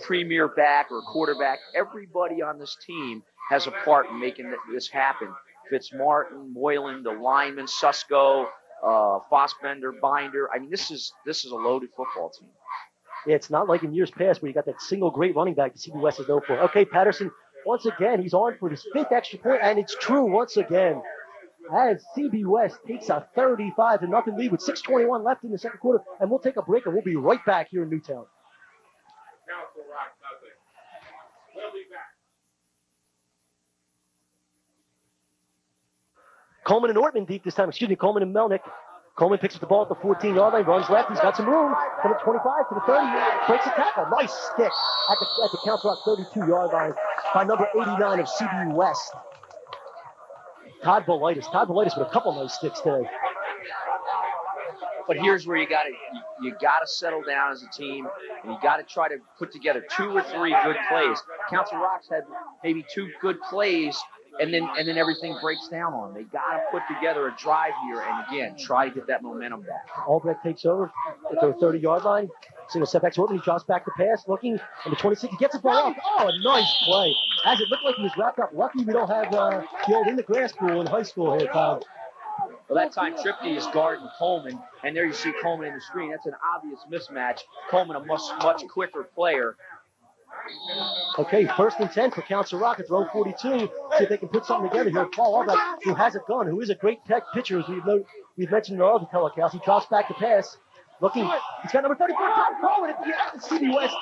premier back or a quarterback. Everybody on this team has a part in making this happen. Fitzmartin, Moylan, the lineman, Susko, Fossbender, Binder. I mean, this is a loaded football team. Yeah, it's not like in years past where you got that single great running back that CB West is known for. Okay, Patterson, once again, he's on for his 5th extra point, and it's true once again. As CB West takes a 35-0 lead with 6:21 left in the second quarter, and we'll take a break, and we'll be right back here in Newtown. Council Rock, nothing. We'll be back. Coleman and Ortman deep this time. Coleman and Melnick. Coleman picks up the ball at the 14-yard line, runs left. He's got some room. From the 25 to the 30, breaks a tackle. Nice stick at the Council Rock 32-yard line by number 89 of CB West. Todd Volitis with a couple nice sticks today. But here's where you gotta settle down as a team, and you gotta try to put together 2 or 3 good plays. Council Rocks had maybe 2 good plays, and then everything breaks down on them. They gotta put together a drive here, and again, try to get that momentum back. Albrecht takes over at the 30-yard line. Single step back to Ortman. He drops back the pass, looking, and the 26. He gets the ball off. Oh, a nice play. As it looked like he was wrapped up. Lucky we don't have the old in the grass pool in high school here, Todd. Well, that time Tripty is guarding Coleman, and there you see Coleman in the screen. That's an obvious mismatch. Coleman, a much quicker player. Okay, 1st and 10 for Council Rock at row 42. See if they can put something together here. Paul Albrecht, who has a gun, who is a great pitcher, as we've mentioned in our other telecasts. He drops back the pass. Looking, he's got number 34, Tom Coleman at the CB West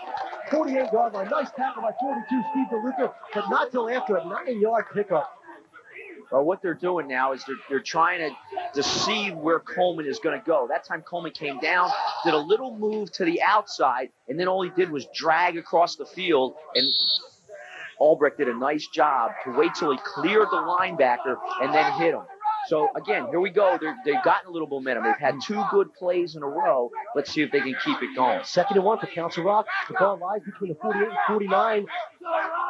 48-yard line. Nice tackle by 42, Steve DeLuca, but not till after a 9-yard pickup. Well, what they're doing now is they're trying to see where Coleman is going to go. That time Coleman came down, did a little move to the outside, and then all he did was drag across the field, and Albrecht did a nice job to wait till he cleared the linebacker and then hit him. So, again, here we go. They've gotten a little momentum. They've had 2 good plays in a row. Let's see if they can keep it going. 2nd and 1 for Council Rock. The ball lies between the 48 and 49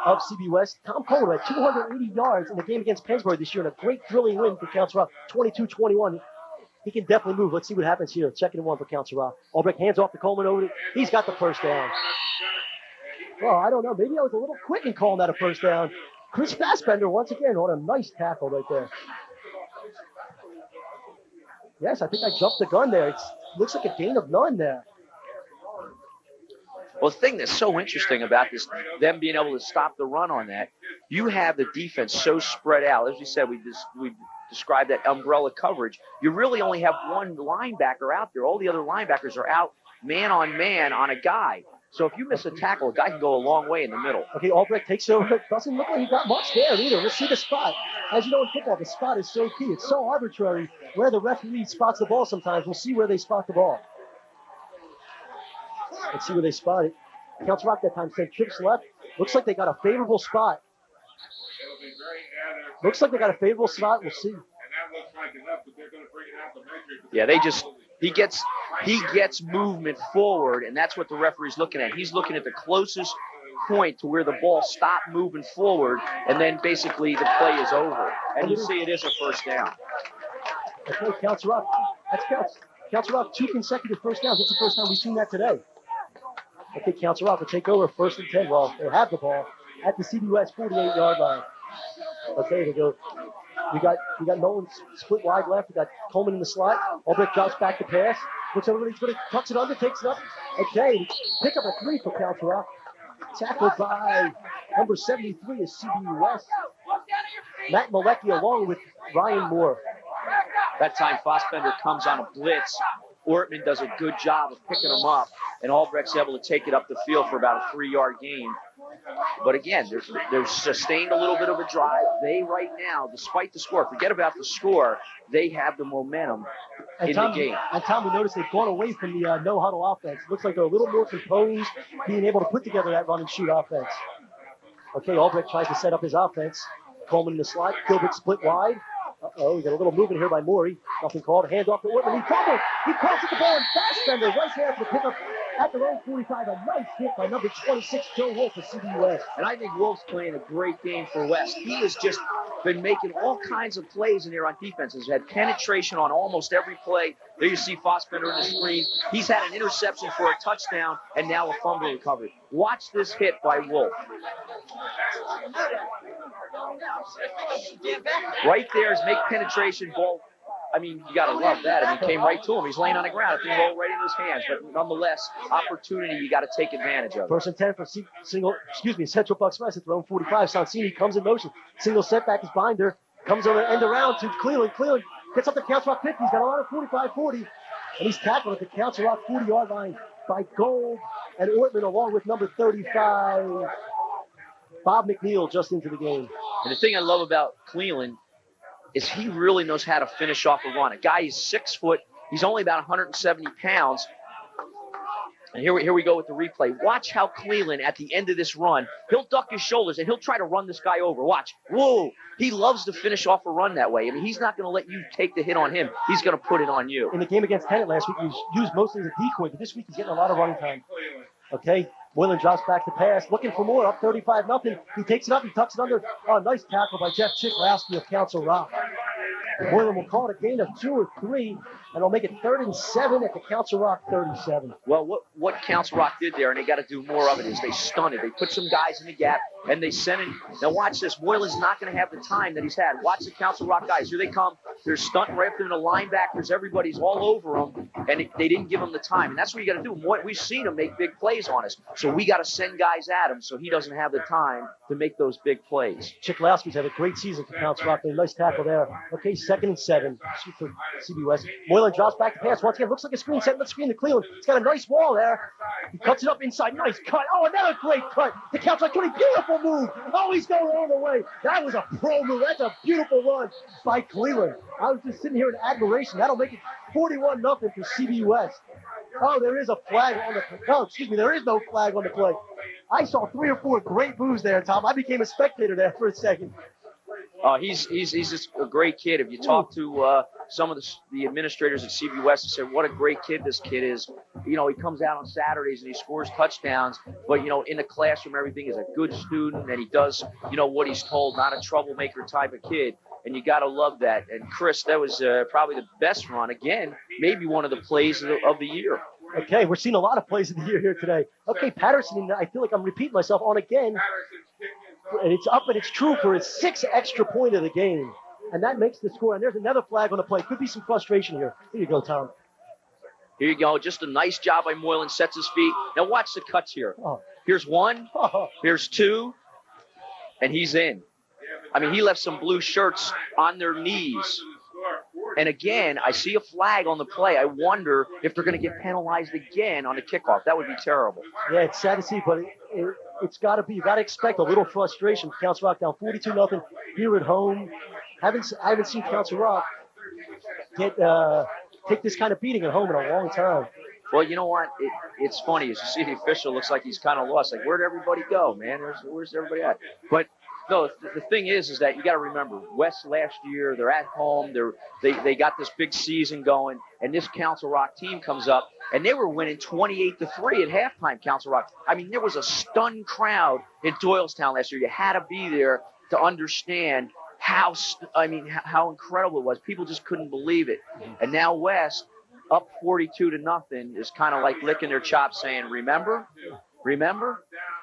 of CB West. Tom Coleman had 280 yards in the game against Pennsbury this year, and a great thrilling win for Council Rock, 22-21. He can definitely move. Let's see what happens here. 2nd and 1 for Council Rock. Albrecht hands off to Coleman over. He's got the first down. Well, I don't know. Maybe I was a little quick in calling that a first down. Chris Fassbender, once again, on a nice tackle right there. Yes, I think I jumped the gun there. It looks like a gain of none there. Well, the thing that's so interesting about this, them being able to stop the run on that, you have the defense so spread out. As we said, we described that umbrella coverage. You really only have one linebacker out there. All the other linebackers are out man on a guy. So if you miss a tackle, a guy can go a long way in the middle. Okay, Albrecht takes over. Doesn't look like he got much there either. Let's see the spot. As you know in football, the spot is so key. It's so arbitrary where the referee spots the ball sometimes. We'll see where they spot the ball. Let's see where they spot it. Council Rock that time sent trips left. Looks like they got a favorable spot. Looks like they got a favorable spot. We'll see. Yeah, he gets movement forward, and that's what the referee's looking at. He's looking at the closest point to where the ball stopped moving forward, and then basically the play is over. And you see it is a first down. Okay, Council Rock. That's Council Rock 2 consecutive first downs. That's the first time we've seen that today. Okay, Council Rock will take over 1st and 10. Well, they have the ball at the CBWS 48-yard line. Okay, they go. We got Nolan split wide left. We got Coleman in the slot. Albrecht drops back to pass. Looks everybody's going to tucks it under, takes it up. Okay, pick up a 3 for Council Rock. Tackled by number 73 is CBWS. Matt Malecki along with Ryan Moore. That time Fossbender comes on a blitz. Ortman does a good job of picking him up, and Albrecht's able to take it up the field for about a 3-yard gain. But again, they're sustained a little bit of a drive. They right now, despite the score, forget about the score, they have the momentum in the game. And Tom, we noticed they've gone away from the no-huddle offense. Looks like they're a little more composed, being able to put together that run-and-shoot offense. Okay, Albrecht tries to set up his offense. Coleman in the slot. Gilbert split wide. Uh-oh, we got a little movement here by Morey. Nothing called. Hand off to Ortman. He fumbled. He crosses the ball, and Fassbender right there for the pickup at their own 45. A nice hit by number 26, Joe Wolf for CBWest. And I think Wolf's playing a great game for West. He has just been making all kinds of plays in there on defense. He's had penetration on almost every play. There you see Fossbender in the screen. He's had an interception for a touchdown and now a fumble recovery. Watch this hit by Wolf. Right there is make penetration ball. I mean, you got to love that. I mean, came right to him. He's laying on the ground. It rolled right into his hands. But nonetheless, opportunity you got to take advantage of. 1st and 10 for Central Bucks West at their own 45. Sonsini comes in motion. Single setback is Binder. Comes on the end around to Cleveland. Cleveland gets up to Council Rock 50. He's got a lot of 45-40. And he's tackled at the Council Rock 40-yard line by Gold and Ortman along with number 35, Bob McNeil, just into the game. And the thing I love about Cleveland is he really knows how to finish off a run. A guy is 6 foot. He's only about 170 pounds. And here we go with the replay. Watch how Cleveland, at the end of this run, he'll duck his shoulders and he'll try to run this guy over. Watch. Whoa. He loves to finish off a run that way. I mean, he's not going to let you take the hit on him. He's going to put it on you. In the game against Tenet last week, he was used mostly as a decoy, but this week he's getting a lot of running time. Okay. Moylan drops back to pass, looking for more, up 35-0. He takes it up, he tucks it under. Oh, nice tackle by Jeff Chicklowski of Council Rock. Moylan will call it a gain of 2 or 3, and it'll make it 3rd and 7 at the Council Rock 37. Well, what Council Rock did there, and they got to do more of it, is they stunned it. They put some guys in the gap, and they sent it. Now watch this. Moylan's not going to have the time that he's had. Watch the Council Rock guys. Here they come. They're stunting right up there. The linebackers, everybody's all over them, and they didn't give him the time. And that's what you got to do. We've seen him make big plays on us, so we got to send guys at him so he doesn't have the time to make those big plays. Chicklowski's had a great season for Council Rock. Nice tackle there. Okay, 2nd and 7 for CBWest. Moylan drops back to pass. Once again, looks like a screen. Setting the screen to Cleveland. It's got a nice wall there. He cuts it up inside. Nice cut. Oh, another great cut. The Council Rock 20. Beautiful move. Oh, he's going all the way. That was a pro move. That's a beautiful run by Cleveland. I was just sitting here in admiration. That'll make it 41-0 for CBWest. Oh, there is a flag on the play. Oh, excuse me. There is no flag on the play. I saw 3 or 4 great moves there, Tom. I became a spectator there for a second. He's just a great kid. If you talk to some of the administrators at CBWest, they say what a great kid this kid is. You know, he comes out on Saturdays and he scores touchdowns, but, you know, in the classroom, everything is a good student and he does, you know, what he's told, not a troublemaker type of kid. And you got to love that. And Chris, that was probably the best run. Again, maybe one of the plays of the year. Okay, we're seeing a lot of plays of the year here today. Okay, Patterson, I feel like I'm repeating myself on again. And it's up and it's true for his 6th extra point of the game. And that makes the score. And there's another flag on the play. Could be some frustration here. Here you go, Tom. Here you go. Just a nice job by Moylan. Sets his feet. Now watch the cuts here. Oh. Here's one. Here's two. And he's in. I mean, he left some blue shirts on their knees. And again, I see a flag on the play. I wonder if they're going to get penalized again on the kickoff. That would be terrible. Yeah, it's sad to see, but it's got to be. You got to expect a little frustration. Council Rock down 42-0 here at home. I haven't seen Council Rock take this kind of beating at home in a long time. Well, you know what? It's funny. As you see the official, looks like he's kind of lost. Like, where'd everybody go, man? Where's everybody at? But no, the thing is that you got to remember, West last year, they're at home. They got this big season going, and this Council Rock team comes up, and they were winning 28-3 at halftime. Council Rock. I mean, there was a stunned crowd in Doylestown last year. You had to be there to understand how incredible it was. People just couldn't believe it. And now West, up 42-0, is kind of like licking their chops, saying, "Remember."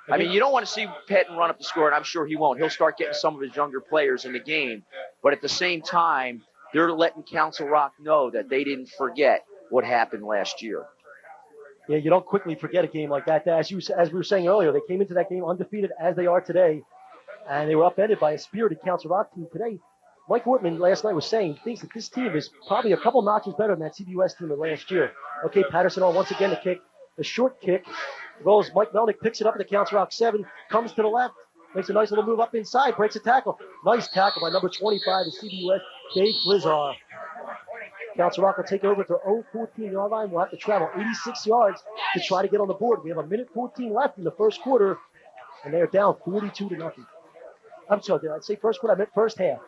I mean, you don't want to see Patton run up the score, and I'm sure he won't. He'll start getting some of his younger players in the game. But at the same time, they're letting Council Rock know that they didn't forget what happened last year. Yeah, you don't quickly forget a game like that. As we were saying earlier, they came into that game undefeated as they are today, and they were upended by a spirited Council Rock team today. Mike Whitman last night was saying he thinks that this team is probably a couple notches better than that CBWS team of last year. Okay, Patterson on once again to kick. The short kick rolls. Mike Melnick picks it up at the Council Rock 7, comes to the left, makes a nice little move up inside, breaks a tackle. Nice tackle by number 25 of CBWS, Dave Blizzar. Council Rock will take over at their own 14-yard line. We'll have to travel 86 yards to try to get on the board. We have a minute 14 left in the first quarter, and they're down 42-0. I'm sorry, did I say first quarter? I meant first half.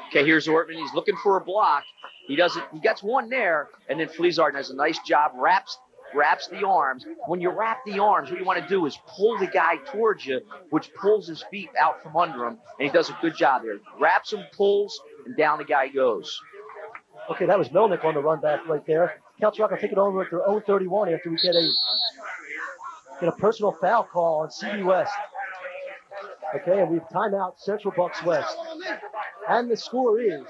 Okay, here's Ortman. He's looking for a block. He gets one there, and then Fleazard has a nice job, wraps the arms. When you wrap the arms, what you want to do is pull the guy towards you, which pulls his feet out from under him, and he does a good job there. Wraps him, pulls, and down the guy goes. Okay, that was Melnick on the run back right there. Council Rock will take it over at their own 31 after we get a personal foul call on CB West. Okay, and we have timeout, Central Bucks West. And the score is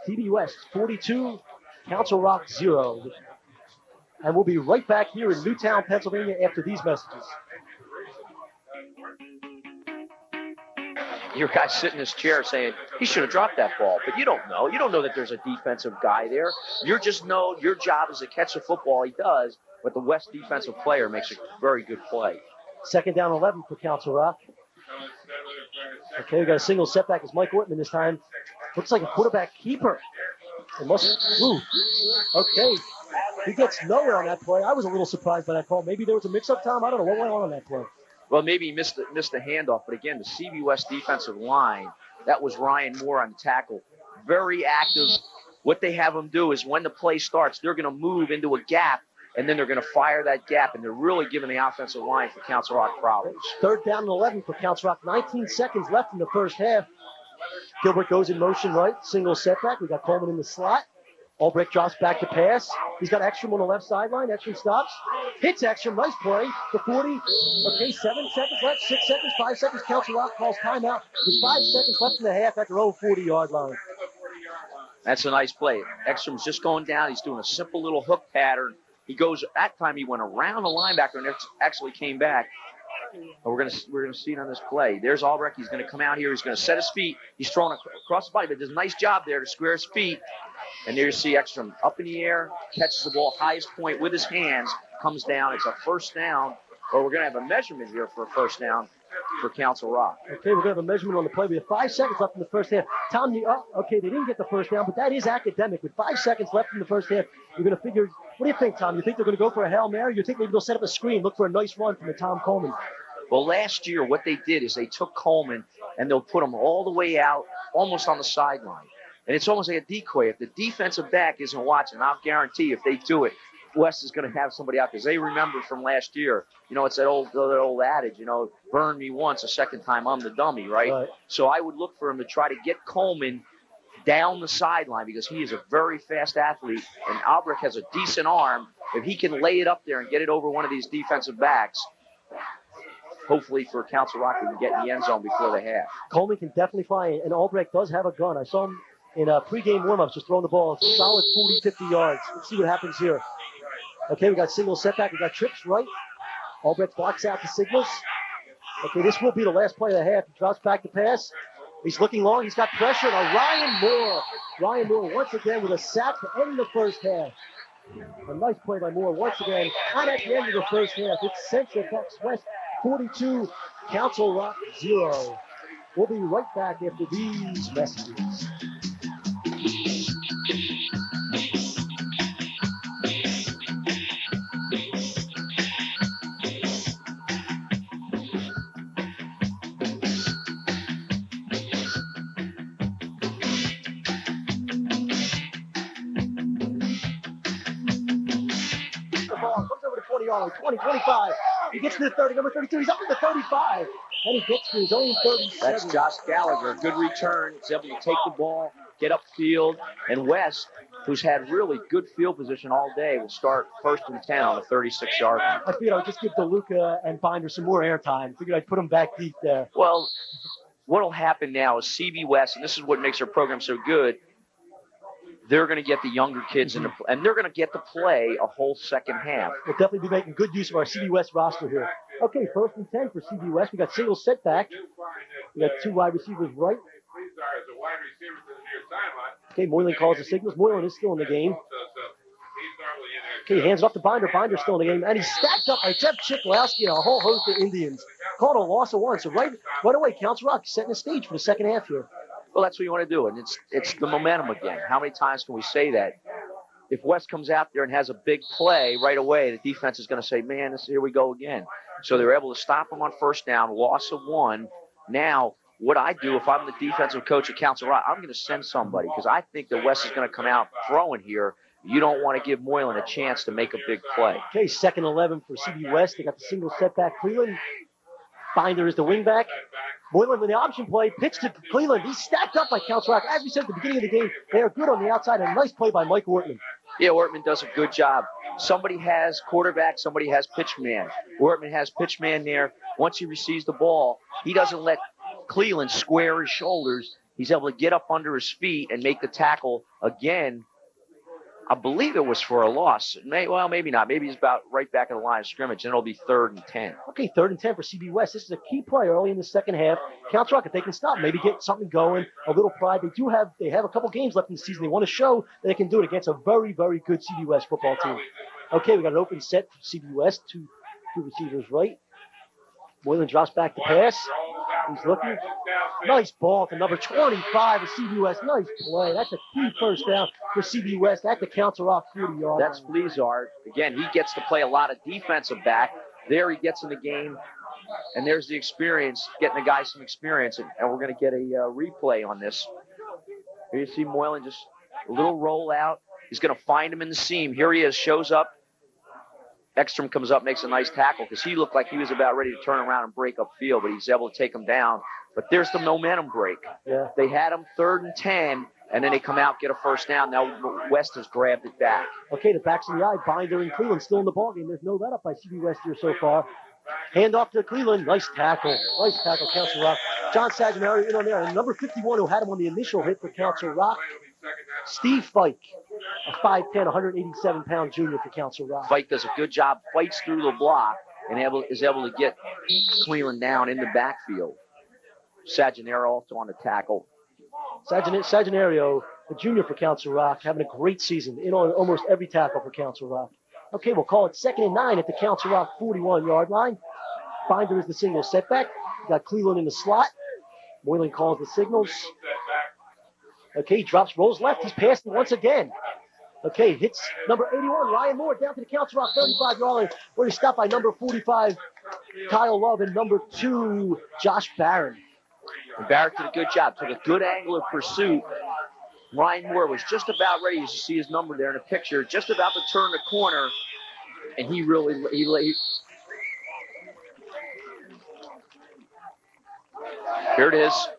CB West 42, Council Rock 0. And we'll be right back here in Newtown, Pennsylvania after these messages. Your guy's sitting in his chair saying, he should have dropped that ball. But you don't know. You don't know that there's a defensive guy there. You just know your job is to catch the football. He does, but the West defensive player makes a very good play. Second down 11 for Council Rock. Okay, we got a single setback as Mike Whitman this time. Looks like a quarterback keeper. It must. Ooh. Okay. He gets nowhere on that play. I was a little surprised by that call. Maybe there was a mix-up, Tom. I don't know what went on that play. Well, maybe he missed the handoff. But again, the CB West defensive line, that was Ryan Moore on the tackle. Very active. What they have them do is when the play starts, they're going to move into a gap, and then they're going to fire that gap, and they're really giving the offensive line for Council Rock problems. Third down and 11 for Council Rock. 19 seconds left in the first half. Gilbert goes in motion right. Single setback. We got Coleman in the slot. Albrecht drops back to pass. He's got Ekstrom on the left sideline. Ekstrom stops. Hits Ekstrom. Nice play. The 40. Okay, 7 seconds left. 6 seconds. 5 seconds. Council Rock calls timeout with 5 seconds left in the half at their own 40-yard line. That's a nice play. Ekstrom's just going down. He's doing a simple little hook pattern. He goes, that time he went around the linebacker and actually came back. We're gonna see it on this play. There's Albrecht. He's gonna come out here. He's gonna set his feet. He's throwing across the body, but does a nice job there to square his feet. And there you see Ekstrom up in the air, catches the ball highest point with his hands, comes down. It's a first down. Or we're gonna have a measurement here for a first down for Council Rock. Okay, we're gonna have a measurement on the play. We have 5 seconds left in the first half. Tom, okay, they didn't get the first down, but that is academic. With 5 seconds left in the first half, you're gonna figure. What do you think, Tom? You think they're gonna go for a Hail Mary? You think maybe they'll set up a screen, look for a nice run from the Tom Coleman? Well, last year, what they did is they took Coleman and they'll put him all the way out, almost on the sideline. And it's almost like a decoy. If the defensive back isn't watching, I'll guarantee if they do it, West is going to have somebody out because they remember from last year. You know, it's that old adage, you know, burn me once, a second time I'm the dummy, right? So I would look for him to try to get Coleman down the sideline because he is a very fast athlete, and Albrecht has a decent arm. If he can lay it up there and get it over one of these defensive backs, hopefully for Council Rock, we can get in the end zone before the half. Coleman can definitely fly, and Albrecht does have a gun. I saw him in pregame warm-ups, just throwing the ball a solid 40, 50 yards. Let's see what happens here. Okay, we got single setback. We got trips right. Albrecht blocks out the signals. Okay, this will be the last play of the half. He drops back to pass. He's looking long. He's got pressure. Now Ryan Moore. Ryan Moore once again with a sack to end the first half. A nice play by Moore once again. And at the end of the first half, it's Central Bucks West 42, Council Rock 0. We'll be right back after these messages. Comes over to 20-yard, 20, 25. He gets to the 30, number 32. He's up to the 35. And he gets to his own 37. That's Josh Gallagher. Good return. He's able to take the ball, get upfield. And West, who's had really good field position all day, will start 1st and 10 on the 36-yard line. I figured I would just give DeLuca and Binder some more airtime. Figured I'd put them back deep there. Well, what will happen now is CB West, and this is what makes their program so good, they're going to get the younger kids in and they're going to get to play a whole second half. We'll definitely be making good use of our CB West roster here. Okay, 1st and 10 for CB West. We got single setback. We got 2 wide receivers right. Okay, Moylan calls the signals. Moylan is still in the game. Okay, hands it off to Binder. Binder's still in the game. And he's stacked up by Jeff Chicklowski and a whole host of Indians. Called a loss of 1. So right away, Council Rock setting the stage for the second half here. Well, that's what you want to do, and it's the momentum again. How many times can we say that? If West comes out there and has a big play right away, the defense is going to say, man, here we go again. So they're able to stop them on 1st down, loss of 1. Now, what I do if I'm the defensive coach at Council Rock, I'm going to send somebody because I think that West is going to come out throwing here. You don't want to give Moylan a chance to make a big play. Okay, 2nd and 11 for CB West. They got the single setback Cleveland. Binder is the wingback. Moylan with the option play, pitch to Cleveland. He's stacked up by Council Rock. As we said at the beginning of the game, they are good on the outside. A nice play by Mike Ortman. Yeah, Ortman does a good job. Somebody has quarterback, somebody has pitch man. Ortman has pitch man there. Once he receives the ball, he doesn't let Cleveland square his shoulders. He's able to get up under his feet and make the tackle again. I believe it was for a loss. Maybe not. Maybe he's about right back in the line of scrimmage, and it'll be 3rd and 10. Okay, 3rd and 10 for CB West. This is a key play early in the second half. Council Rock, if they can stop, maybe get something going, a little pride. They have a couple games left in the season. They want to show that they can do it against a very, very good CB West football team. Okay, we got an open set for CB West. Two receivers right. Moylan drops back to pass. He's looking. Nice ball to number 25 of CB West. Nice play. That's a key 1st down for CB West at the Council Rock 40-yard. That's Blizzard. Again, he gets to play a lot of defensive back. There he gets in the game, and there's the experience, getting the guy some experience, and we're going to get a replay on this. Here you see Moylan just a little roll out. He's going to find him in the seam. Here he is, shows up. Ekstrom comes up, makes a nice tackle because he looked like he was about ready to turn around and break upfield, but he's able to take him down. But there's the momentum break. Yeah. They had him 3rd and 10, and then they come out, get a 1st down. Now West has grabbed it back. Okay, the backs in the eye. Binder and Cleveland still in the ballgame. There's no let up by CB West here so far. Hand off to Cleveland. Nice tackle. Nice tackle, Council Rock. John Saginari in on there. And number 51 who had him on the initial hit for Council Rock, Steve Fike, a 5'10", 187-pound junior for Council Rock. Fike does a good job, fights through the block, and is able to get Cleveland down in the backfield. Saginero also on the tackle. Saginario, the junior for Council Rock, having a great season in on almost every tackle for Council Rock. Okay, we'll call it 2nd and 9 at the Council Rock 41-yard line. Binder is the single setback. Got Cleveland in the slot. Moylan calls the signals. Okay, drops, rolls left. He's passing once again. Okay, hits number 81, Ryan Moore, down to the Council Rock 35-yard line, where he's stopped by number 45, Kyle Love, and number 2, Josh Barron. And Barrett did a good job, took a good angle of pursuit. Ryan Moore was just about ready, as you see his number there in the picture, just about to turn the corner, and he here it is.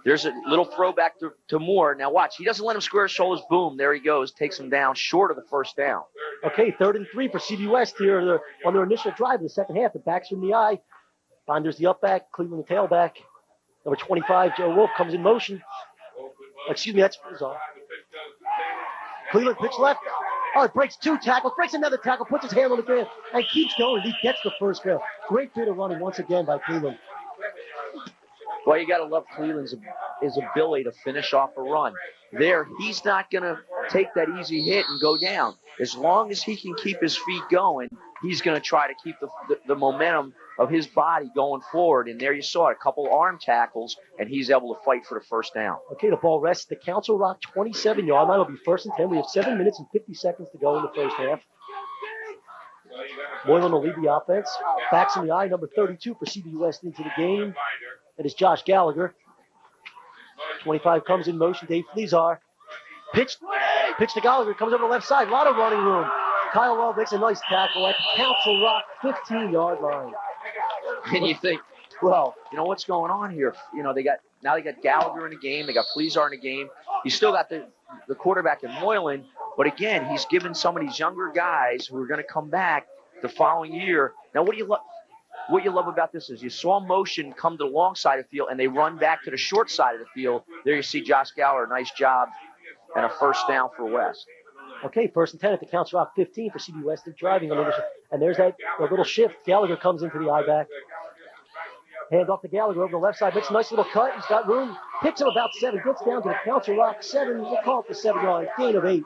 There's a little throwback to Moore. Now watch, he doesn't let him square his shoulders. Boom, there he goes, takes him down short of the 1st down. Okay, 3rd and 3 for CB West here on their initial drive of the second half. The backs are in the eye. Binder's the up back, Cleveland the tailback. Number 25, Joe Wolf, comes in motion. Excuse me, that's Frizar. Cleveland pitch left. Oh, it breaks 2 tackles, breaks another tackle, puts his hand on the ground, and keeps going. He gets the first down. Great bit of running once again by Cleveland. Well, you got to love Cleveland's his ability to finish off a run. There, he's not going to take that easy hit and go down. As long as he can keep his feet going, he's going to try to keep the momentum of his body going forward. And there you saw it, a couple arm tackles, and he's able to fight for the first down. Okay, the ball rests the Council Rock 27-yard line. It'll be 1st and 10. We have 7 minutes and 50 seconds to go in the first half. Moylan will lead the offense. Backs in the eye, number 32 for CBU West into the game. That is Josh Gallagher. 25 comes in motion. Dave Flezar. Pitch to Gallagher. Comes over the left side. A lot of running room. Kyle Love makes a nice tackle at the Council Rock 15-yard line. And you think, well, you know what's going on here? You know, they got Gallagher in the game. They got Flezar in the game. You still got the quarterback in Moylan. But again, he's given some of these younger guys who are going to come back the following year. Now, what you love about this is you saw motion come to the long side of the field, and they run back to the short side of the field. There you see Josh Gallagher, nice job, and a first down for West. Okay, 1st and 10 at the Council Rock 15 for CB West. They're driving a little, and there's that little shift. Gallagher comes into the I-back. Hand off to Gallagher over the left side. Makes a nice little cut. He's got room. Picks him about 7. Gets down to the Council Rock 7. We'll call it the 7-yard gain of 8.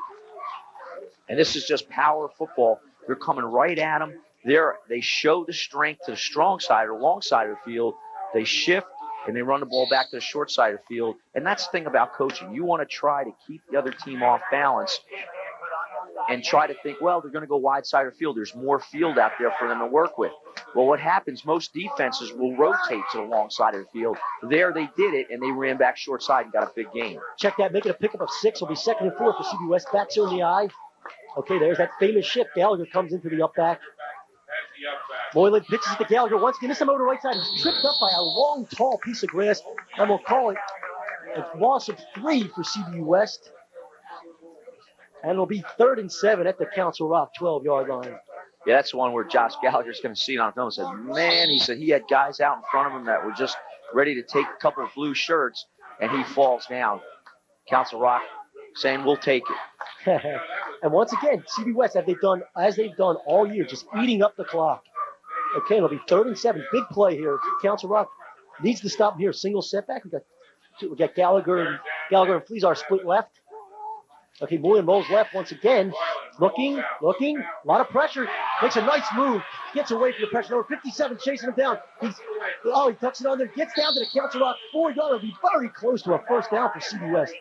And this is just power football. They're coming right at him. They show the strength to the strong side or long side of the field. They shift, and they run the ball back to the short side of the field. And that's the thing about coaching. You want to try to keep the other team off balance and try to think, well, they're going to go wide side of the field. There's more field out there for them to work with. Well, what happens, most defenses will rotate to the long side of the field. There they did it, and they ran back short side and got a big gain. Check that, making a pickup of 6. Will be 2nd and 4 for CB West. Backs in the eye. Okay, there's that famous shift. Gallagher comes into the up back. Moylan pitches to Gallagher once again. This time over the right side. He's tripped up by a long, tall piece of grass. And we'll call it a loss of 3 for CBU West. And it'll be 3rd and 7 at the Council Rock 12-yard line. Yeah, that's the one where Josh Gallagher's going to see it on film and said, man, he said he had guys out in front of him that were just ready to take a couple of blue shirts, and he falls down. Council Rock saying, we'll take it. And once again, CB West, as they've done all year, just eating up the clock. Okay, it'll be 3rd and 7. Big play here. Council Rock needs to stop here. Single setback. We got Gallagher and Flezar split left. Okay, Moylan rolls left once again. Looking. A lot of pressure. Makes a nice move. Gets away from the pressure. Number 57 chasing him down. He tucks it on there. Gets down to the Council Rock 4-yard. It'll be very close to a first down for CB West.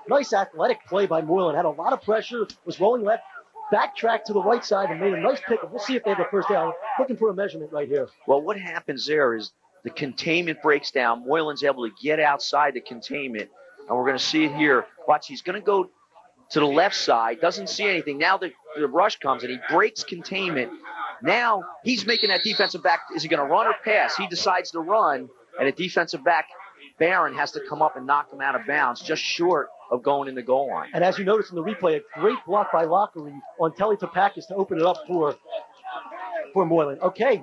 Nice athletic play by Moylan. Had a lot of pressure. Was rolling left. Backtracked to the right side and made a nice pick. We'll see if they have the first down. Looking for a measurement right here. Well, what happens there is the containment breaks down. Moylan's able to get outside the containment. And we're going to see it here. Watch, he's going to go to the left side. Doesn't see anything. Now the rush comes and he breaks containment. Now he's making that defensive back. Is he going to run or pass? He decides to run. And a defensive back, Barron, has to come up and knock him out of bounds, just short of going in the goal line. And as you notice in the replay, a great block by Lockery on Telly Topakis to open it up for Moylan. Okay,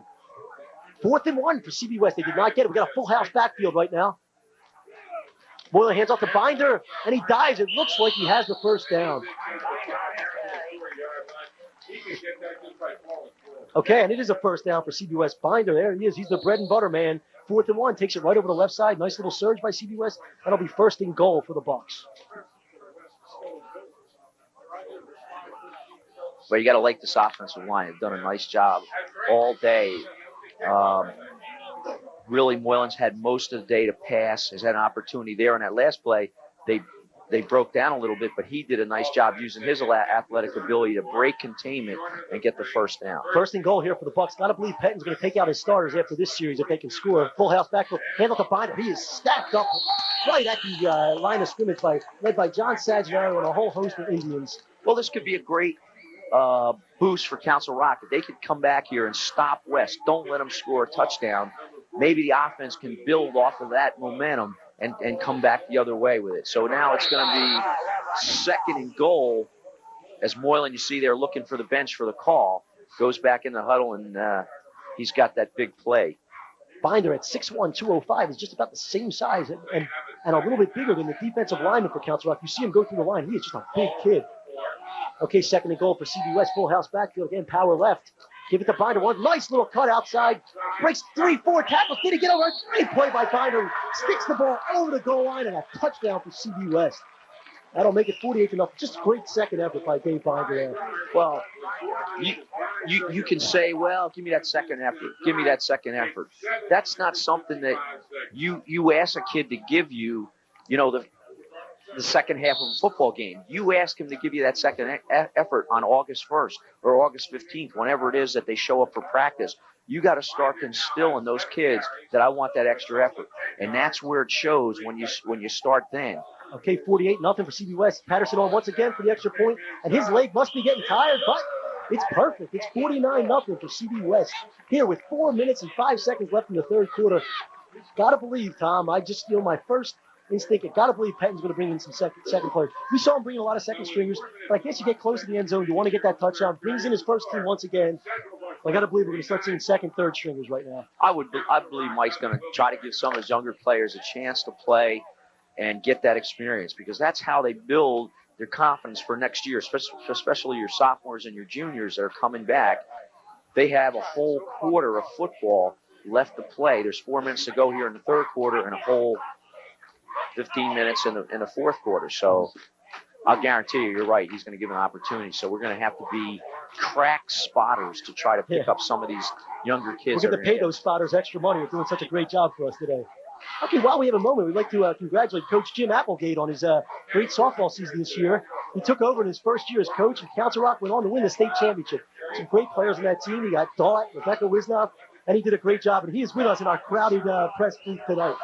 4th and 1 for CB West. They did not get it. We got a full house backfield right now. Moylan hands off to Binder, and he dives. It looks like he has the first down. Okay, and it is a first down for CB West. Binder, there he is. He's the bread and butter man. 4th and 1, takes it right over the left side. Nice little surge by CB West. That'll be 1st and goal for the Bucks. But you got to like this offensive line. They've done a nice job all day. Really, Moylan's had most of the day to pass. Has had an opportunity there. In that last play, they broke down a little bit, but he did a nice job using his athletic ability to break containment and get the first down. 1st and goal here for the Bucks. Got to believe Pettin's going to take out his starters after this series if they can score. Full house backfield. Hand off to Binder. He is stacked up right at the line of scrimmage led by John Saginaro and a whole host of Indians. Well, this could be a great boost for Council Rock. If they could come back here and stop West, don't let them score a touchdown, maybe the offense can build off of that momentum and come back the other way with it. So now it's going to be 2nd and goal as Moylan, you see there, looking for the bench for the call. Goes back in the huddle, and he's got that big play. Binder at 6'1", 205 is just about the same size. And and a little bit bigger than the defensive lineman for Council Rock. You see him go through the line. He is just a big kid. Okay, second and goal for CB West. Full house backfield again. Power left. Give it to Binder. One nice little cut outside. Breaks 3-4 tackles. Did he get over? Great play by Binder. Sticks the ball over the goal line and a touchdown for CB West. That'll make it 48-0. Just a great second effort by Dave Binder there. Well, you can say, well, give me that second effort. Give me that second effort. That's not something that you ask a kid to give you, the second half of a football game. You ask him to give you that second effort on August 1st or August 15th, whenever it is that they show up for practice. You got to start to instill in those kids that I want that extra effort. And that's where it shows when you start then. Okay, 48-0 for CB West. Patterson on once again for the extra point, and his leg must be getting tired, but it's perfect. It's 49-0 for CB West. Here with 4 minutes and 5 seconds left in the third quarter. Gotta believe, Tom. My first instinct, gotta believe Pettin's going to bring in some second players. We saw him bring in a lot of second stringers, but I guess you get close to the end zone, you want to get that touchdown. Brings in his first team once again. I gotta believe we're going to start seeing second, third stringers right now. I believe Mike's going to try to give some of his younger players a chance to play and get that experience, because that's how they build their confidence for next year, especially your sophomores and your juniors that are coming back. They have a whole quarter of football left to play. There's 4 minutes to go here in the third quarter and a whole 15 minutes in the fourth quarter. So I'll guarantee you're right. He's going to give an opportunity. So we're going to have to be crack spotters to try to pick up some of these younger kids. We're going to pay those spotters extra money. They're doing such a great job for us today. Okay, while we have a moment, we'd like to congratulate Coach Jim Applegate on his great softball season this year. He took over in his first year as coach, and Council Rock went on to win the state championship. Some great players on that team. He got Dart, Rebecca Wisnoff, and he did a great job. And he is with us in our crowded press booth tonight.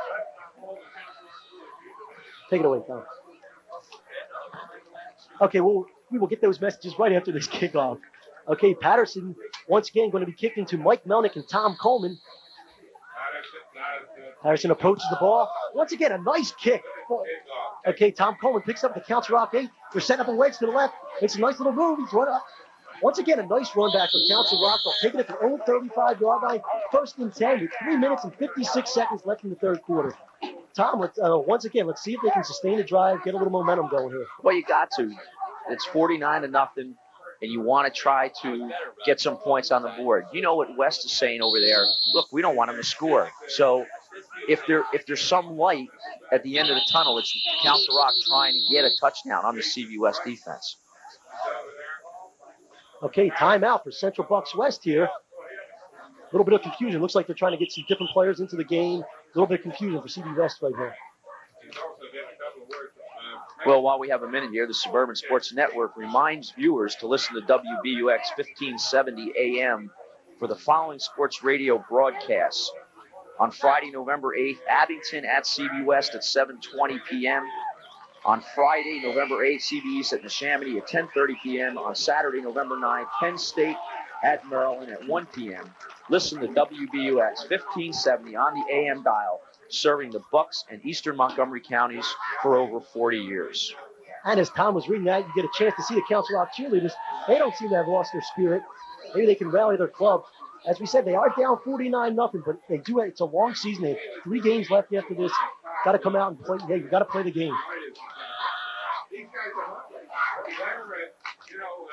Take it away, Tom. Okay, we will get those messages right after this kickoff. Okay, Patterson once again going to be kicking to Mike Melnick and Tom Coleman. Patterson approaches the ball. Once again, a nice kick. Okay, Tom Coleman picks up the Council Rock 8. They're setting up a wedge to the left. It's a nice little move. He's run up. Once again, a nice run back from Council Rock. They'll take it at their own 35-yard line. First and 10 with 3 minutes and 56 seconds left in the third quarter. Tom, once again, let's see if they can sustain the drive, get a little momentum going here. Well, you got to. It's 49-0, and you want to try to get some points on the board. You know what West is saying over there. Look, we don't want them to score. So if there's some light at the end of the tunnel, it's Council Rock trying to get a touchdown on the CB West defense. Okay, timeout for Central Bucks West here. A little bit of confusion. Looks like they're trying to get some different players into the game. A little bit of confusion for CB West right here. Well, while we have a minute here, the Suburban Sports Network reminds viewers to listen to WBUX 1570 AM for the following sports radio broadcasts. On Friday, November 8th, Abington at CB West at 7:20 p.m. On Friday, November 8th, CB East at Neshaminy at 10:30 p.m. On Saturday, November 9th, Penn State at Maryland at 1 p.m. Listen to WBUX 1570 on the AM dial, serving the Bucks and Eastern Montgomery counties for over 40 years. And as Tom was reading that, you get a chance to see the Council Rock cheerleaders. They don't seem to have lost their spirit. Maybe they can rally their club. As we said, they are down 49-0, but they do. It's a long season. They have 3 games left after this. Got to come out and play. Hey, you got to play the game.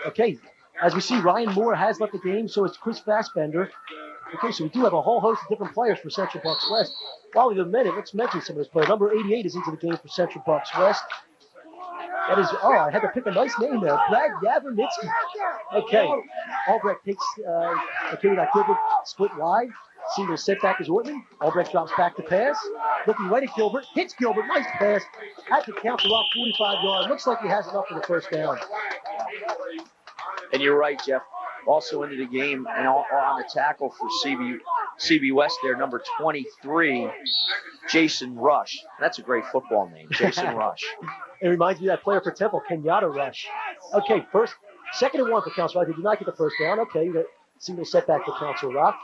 Okay, as we see, Ryan Moore has left the game, so it's Chris Fassbender. Okay, so we do have a whole host of different players for Central Bucks West. While we have a minute, let's mention some of those players. Number 88 is into the game for Central Bucks West. That is, I had to pick a nice name there. Brad Yavernitsky. Okay, Albrecht takes, we got Gilbert split wide. Single setback is Ortman. Albrecht drops back to pass. Looking right at Gilbert. Hits Gilbert. Nice pass. At the Council Rock 45-yard. Looks like he has enough for the first down. And you're right, Jeff. Also into the game and on the tackle for CB West there, number 23, Jason Rush. That's a great football name, Jason Rush. It reminds me of that player for Temple, Kenyatta Rush. Okay, second and 1 for Council Rock. They did not get the first down. Okay, you got single setback for Council Rock.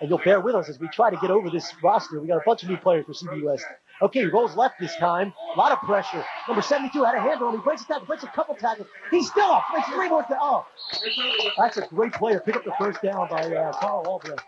And you'll bear with us as we try to get over this roster. We got a bunch of new players for CB West. Okay, he rolls left this time. A lot of pressure. Number 72 had a handle on him. He breaks a tackle, breaks a couple tackles. He's still up. Breaks 3 more tackles. That's a great play to pick up the first down by Carl Albrecht.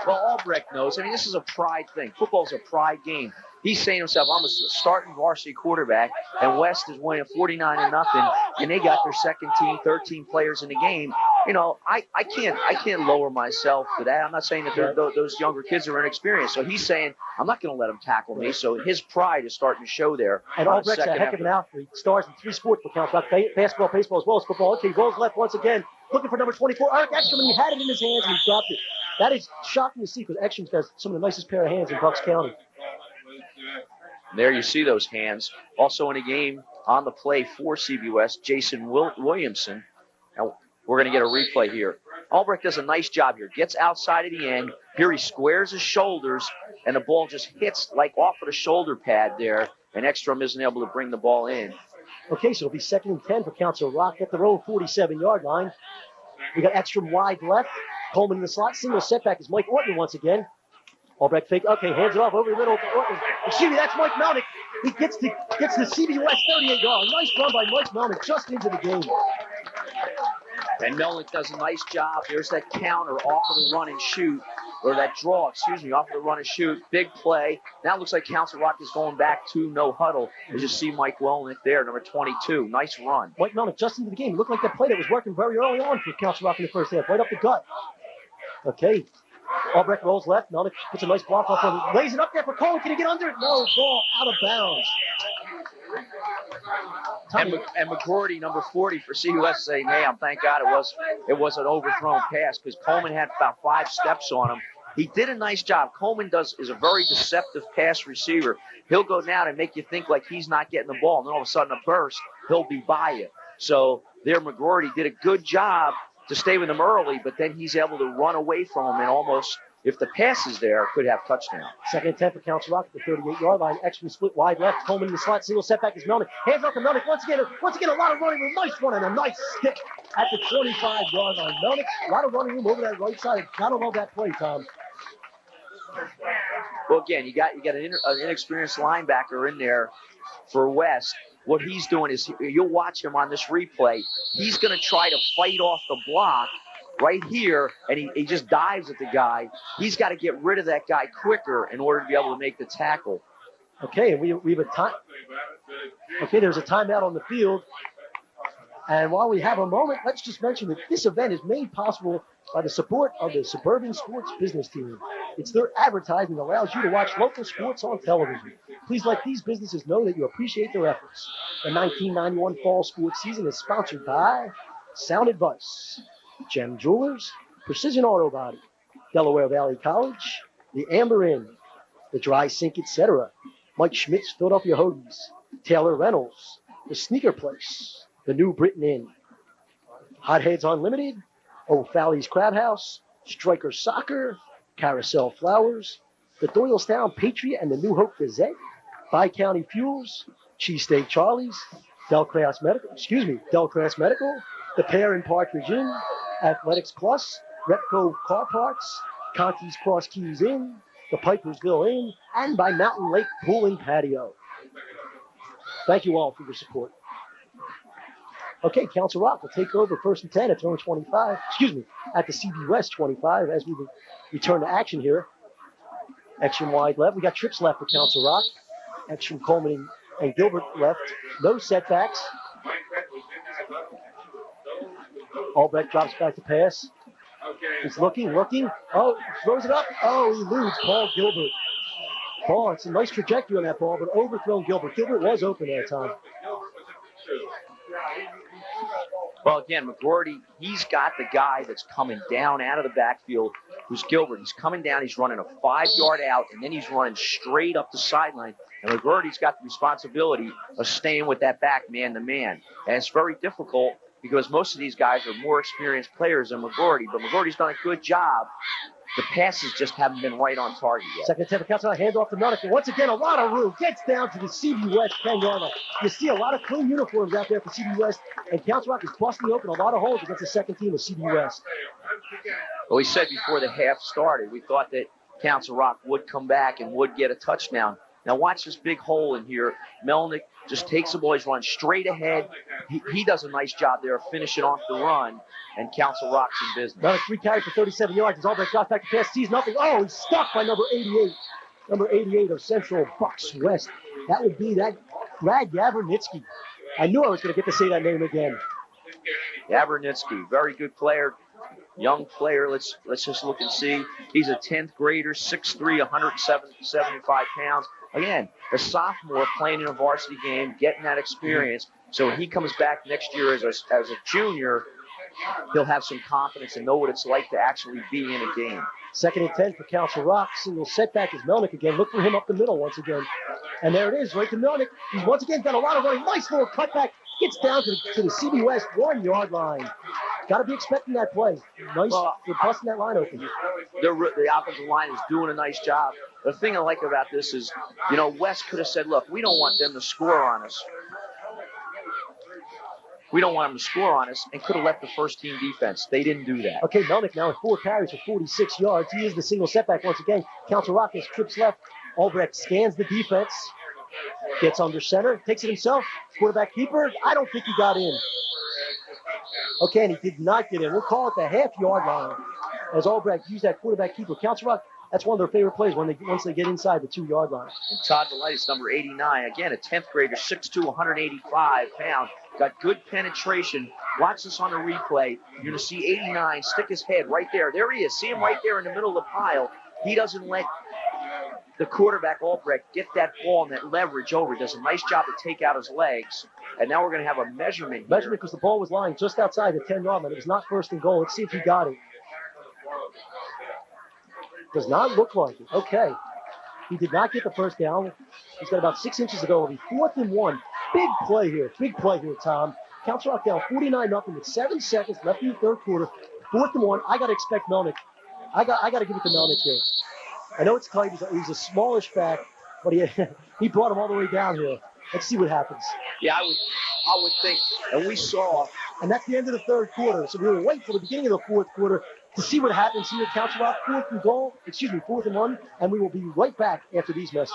Well, Albrecht knows. I mean, this is a pride thing. Football's a pride game. He's saying to himself, I'm a starting varsity quarterback, and West is winning 49-0, and they got their second team, 13 players in the game. You know, I can't lower myself to that. I'm not saying that those younger kids are inexperienced. So he's saying, I'm not going to let them tackle me. So his pride is starting to show there. And Albrecht's a heck of an athlete. Stars in 3 sports for Count Rock, basketball, baseball, as well as football. Okay, rolls left once again, looking for number 24. Eric Ekstrom, and he had it in his hands, and he dropped it. That is shocking to see because Ekstrom's got some of the nicest pair of hands in Bucks County. There you see those hands. Also in a game on the play for CBWS, Jason Williamson. Now, we're going to get a replay here. Albrecht does a nice job here. Gets outside of the end. Here he squares his shoulders, and the ball just hits like off of the shoulder pad there, and Ekstrom isn't able to bring the ball in. Okay, so it'll be 2nd and 10 for Council Rock at their own 47-yard line. We got Ekstrom wide left. Coleman in the slot. Single setback is Mike Orton once again. Albrecht fake. Okay, hands it off over the middle to Orton. Excuse me, that's Mike Melnick. He gets the CBWS 38-yard. Nice run by Mike Melnick just into the game. And Melnick does a nice job. There's that counter off of the run and shoot, or that draw, excuse me, off of the run and shoot. Big play. Now it looks like Council Rock is going back to no huddle. As you see Mike Melnick there, number 22. Nice run. Mike Melnick just into the game. It looked like that play that was working very early on for Council Rock in the first half, right up the gut. Okay. Albrecht rolls left. Melnick puts a nice block off of it. Lays it up there for Coleman. Can he get under it? No. Ball out of bounds. And McGordy, number 40 for CUS, saying, hey, thank God it was an overthrown pass because Coleman had about 5 steps on him. He did a nice job. Coleman is a very deceptive pass receiver. He'll go down and make you think like he's not getting the ball. And then all of a sudden a burst, he'll be by you. So there McGordy did a good job to stay with him early, but then he's able to run away from him and almost, if the pass is there, could have touchdown. 2nd and 10 for Council Rock at the 38-yard line. Ekstrom split wide left. Coleman in the slot. Single setback is Melnick. Hands off to Melnick. Once again, a lot of running room. Nice run and a nice stick at the 25-yard line. Melnick, a lot of running room over that right side. Gotta love that play, Tom. Well, again, you got an inexperienced linebacker in there for West. What he's doing is you'll watch him on this replay. He's going to try to fight off the block right here, and he just dives at the guy. He's got to get rid of that guy quicker in order to be able to make the tackle. Okay, and we have a time. Okay, there's a timeout on the field. And while we have a moment, let's just mention that this event is made possible by the support of the Suburban Sports Business Team. It's their advertising that allows you to watch local sports on television. Please let these businesses know that you appreciate their efforts. The 1991 fall sports season is sponsored by Sound Advice, Gem Jewelers, Precision Auto Body, Delaware Valley College, the Amber Inn, the Dry Sink, etc., Mike Schmidt's Philadelphia Hoagies, Taylor Reynolds, the Sneaker Place, the New Britain Inn, Hotheads Unlimited, O'Falley's Crab House, Striker Soccer, Carousel Flowers, the Doylestown Patriot and the New Hope Gazette, Bi-County Fuels, Cheesesteak Charlie's, Delcrass Medical, the Pear and Partridge Inn, Athletics Plus, Repco Car Parts, Conti's Cross Keys Inn, the Pipersville Inn, and by Mountain Lake Pool and Patio. Thank you all for your support. Okay, Council Rock will take over 1st and 10 at their own 25. At the CBWS 25 as we return to action here. Ekstrom wide left. We got trips left for Council Rock. Ekstrom, Coleman, and Gilbert left. No setbacks. Albrecht drops back to pass. He's looking. Oh, throws it up. Oh, he eludes Paul Gilbert. Paul, it's a nice trajectory on that ball, but overthrown Gilbert. Gilbert was open that time. Well, again, McGordy, he's got the guy that's coming down out of the backfield, who's Gilbert. He's coming down. He's running a 5-yard out, and then he's running straight up the sideline. And McGordy's got the responsibility of staying with that back man-to-man. And it's very difficult because most of these guys are more experienced players than McGordy. But McGordy's done a good job. The passes just haven't been right on target yet. 2nd and 10 for Council Rock. Hands off to Melnick. Once again, a lot of room. Gets down to the CBWS 10-yard line. You see a lot of clean uniforms out there for CBWS. And Council Rock is busting open a lot of holes against the second team of CBWS. Well, we said before the half started, we thought that Council Rock would come back and would get a touchdown. Now watch this big hole in here. Melnick just takes the ball. He's run straight ahead. He does a nice job there of finishing off the run, and Council Rock's in business. Melnick 3 carries for 37 yards. As Albrecht drops back to pass, sees nothing. Oh, he's stuck by number 88. Number 88 of Central Bucks West. That would be that Brad Yavernitsky. I knew I was going to get to say that name again. Yavernitsky, very good player. Young player. Let's just look and see. He's a 10th grader, 6'3", 175 pounds. Again, a sophomore playing in a varsity game, getting that experience. So when he comes back next year as a junior, he'll have some confidence and know what it's like to actually be in a game. 2nd and 10 for Council Rock. Single setback is Melnick again. Look for him up the middle once again. And there it is, right to Melnick. He's once again done a lot of running. Nice little cutback. Gets down to the CB West 1 yard line. Got to be expecting that play. Nice. They're busting that line open. The offensive line is doing a nice job. The thing I like about this is, West could have said, look, we don't want them to score on us. We don't want them to score on us, and could have left the first team defense. They didn't do that. Okay, Melnick now with 4 carries for 46 yards. He is the single setback once again. Council Rock has trips left. Albrecht scans the defense. Gets under center. Takes it himself. Quarterback keeper. I don't think he got in. Okay, and he did not get in. We'll call it the half-yard line as Albrecht used that quarterback keeper. Council Rock, that's one of their favorite plays once they get inside the 2-yard line. And Todd Velitis, number 89, again, a 10th grader, 6'2", 185 pounds. Got good penetration. Watch this on the replay. You're going to see 89 stick his head right there. There he is. See him right there in the middle of the pile. He doesn't let the quarterback, Albrecht, get that ball and that leverage over. He does a nice job to take out his legs. And now we're going to have a measurement here. Measurement because the ball was lying just outside the 10-yard line. It was not 1st and goal. Let's see if he got it. Does not look like it. Okay. He did not get the first down. He's got about 6 inches to go. It'll be 4th and 1. Big play here, Tom. Council Rock down 49-0 with 7 seconds left in the 3rd quarter. 4th and 1. I got to expect Melnick. I got to give it to Melnick here. I know it's tight. He's a smallish back, but he brought him all the way down here. Let's see what happens. Yeah, I would think. And we saw. And that's the end of the 3rd quarter. So we will wait till the beginning of the 4th quarter to see what happens here at Council Rock. 4th and 1. And we will be right back after these messages.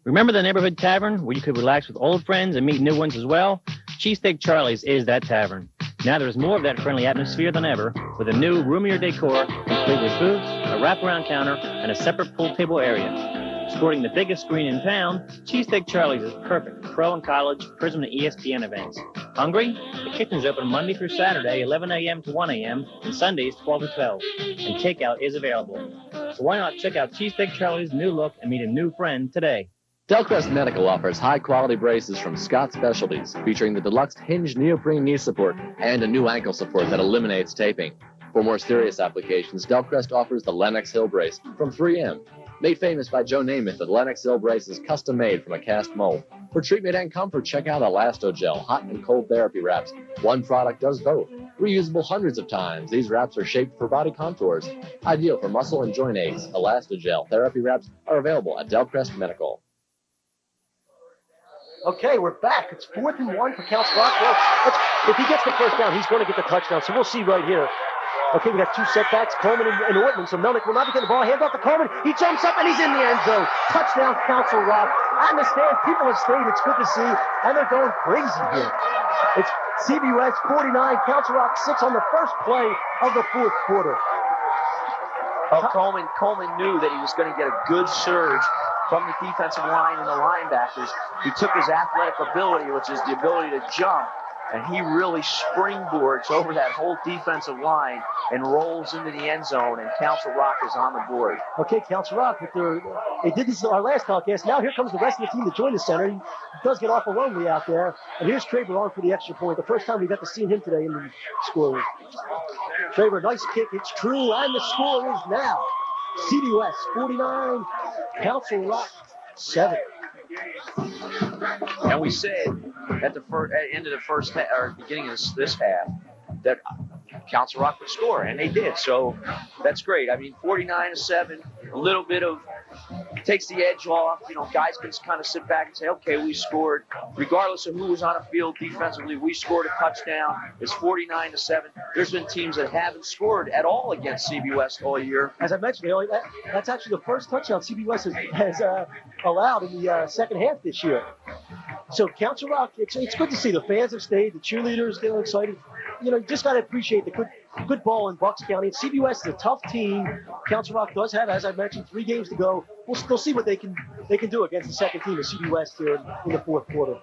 Remember the neighborhood tavern where you could relax with old friends and meet new ones as well? Cheesesteak Charlie's is that tavern. Now there's more of that friendly atmosphere than ever with a new, roomier decor, complete with booths, a wraparound counter, and a separate pool table area. Sporting the biggest screen in town, Cheesesteak Charlie's is perfect for pro and college, Prism and ESPN events. Hungry? The kitchen's open Monday through Saturday, 11 a.m. to 1 a.m., and Sundays, 12 to 12. And takeout is available. So why not check out Cheesesteak Charlie's new look and meet a new friend today? Delcrest Medical offers high-quality braces from Scott Specialties, featuring the deluxe hinge neoprene knee support and a new ankle support that eliminates taping. For more serious applications, Delcrest offers the Lenox Hill brace from 3M. Made famous by Joe Namath, the Lenox Hill brace is custom-made from a cast mold. For treatment and comfort, check out Elastogel hot and cold therapy wraps. One product does both. Reusable hundreds of times, these wraps are shaped for body contours. Ideal for muscle and joint aches, Elastogel therapy wraps are available at Delcrest Medical. Okay, we're back. It's 4th and 1 for Council Rock. Well, if he gets the first down, he's going to get the touchdown. So we'll see right here. Okay, we got 2 setbacks, Coleman and Ortman. So Melnick will not be getting the ball. Hands off to Coleman. He jumps up and he's in the end zone. Touchdown, Council Rock. And the stand, people have stayed. It's good to see. And they're going crazy here. It's CBWest 49, Council Rock 6 on the first play of the 4th quarter. Coleman knew that he was going to get a good surge from the defensive line and the linebackers. He took his athletic ability, which is the ability to jump, and he really springboards over that whole defensive line and rolls into the end zone, and Council Rock is on the board. Okay, Council Rock, they did this in our last podcast. Now here comes the rest of the team to join the center. He does get awful lonely out there. And here's Traver on for the extra point. The first time we got to see him today in the scoring. Traver, nice kick. It's true, and the score is now CBWest 49, Council Rock 7. And we said at the end of the first half, or beginning of this half, that Council Rock would score, and they did. So that's great. I mean, 49-7, a little bit of takes the edge off. You know, guys can kind of sit back and say, okay, we scored. Regardless of who was on the field defensively, we scored a touchdown. It's 49-7. There's been teams that haven't scored at all against CB West all year. As I mentioned, that's actually the first touchdown CB West has allowed in the second half this year. So Council Rock, it's good to see. The fans have stayed, the cheerleaders getting excited. You know, you just got to appreciate the good ball in Bucks County. And CB West is a tough team. Council Rock does have, as I mentioned, 3 games to go. We'll see what they can do against the second team of CB West here in the fourth quarter.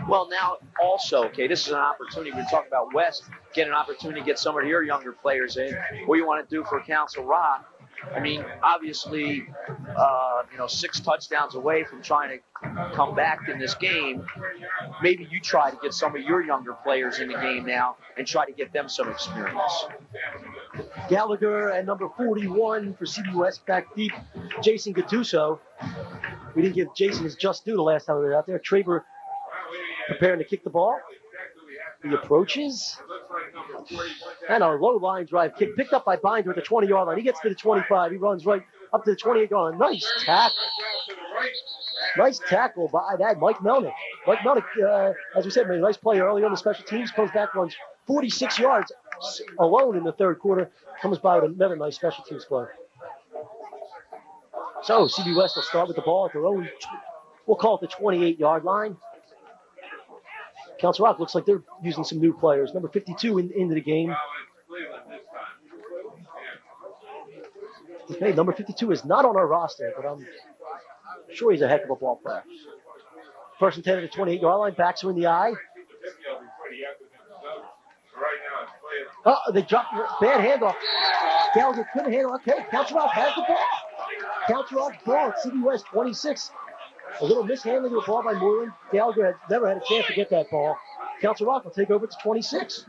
Well, now also, okay, this is an opportunity. We talk about West, get an opportunity to get some of your younger players in. What you want to do for Council Rock? I mean, obviously, 6 touchdowns away from trying to come back in this game. Maybe you try to get some of your younger players in the game now and try to get them some experience. Gallagher and number 41 for CB West back deep, Jason Gattuso. We didn't give Jason his just due the last time we were out there. Traber preparing to kick the ball. He approaches. And a low line drive kick picked up by Binder at the 20-yard line. He gets to the 25. He runs right up to the 28-yard line. Nice tackle. Nice tackle by that Mike Melnick. Mike Melnick, as we said, made a nice play early on the special teams. Comes back, runs 46 yards alone in the third quarter. Comes by with another nice special teams play. So CB West will start with the ball at their own, we'll call it the 28-yard line. Council Rock looks like they're using some new players. Number 52 into the game. Okay, number 52 is not on our roster, but I'm sure he's a heck of a ball player. First and 10 at the 28-yard line. Backs are in the eye. They dropped bad handoff. Gallagher couldn't handle. Okay, Council Rock has the ball. Council Rock ball at CB West 26. A little mishandling of the ball by Moreland. Gallagher had never had a chance to get that ball. Council Rock will take over to 26.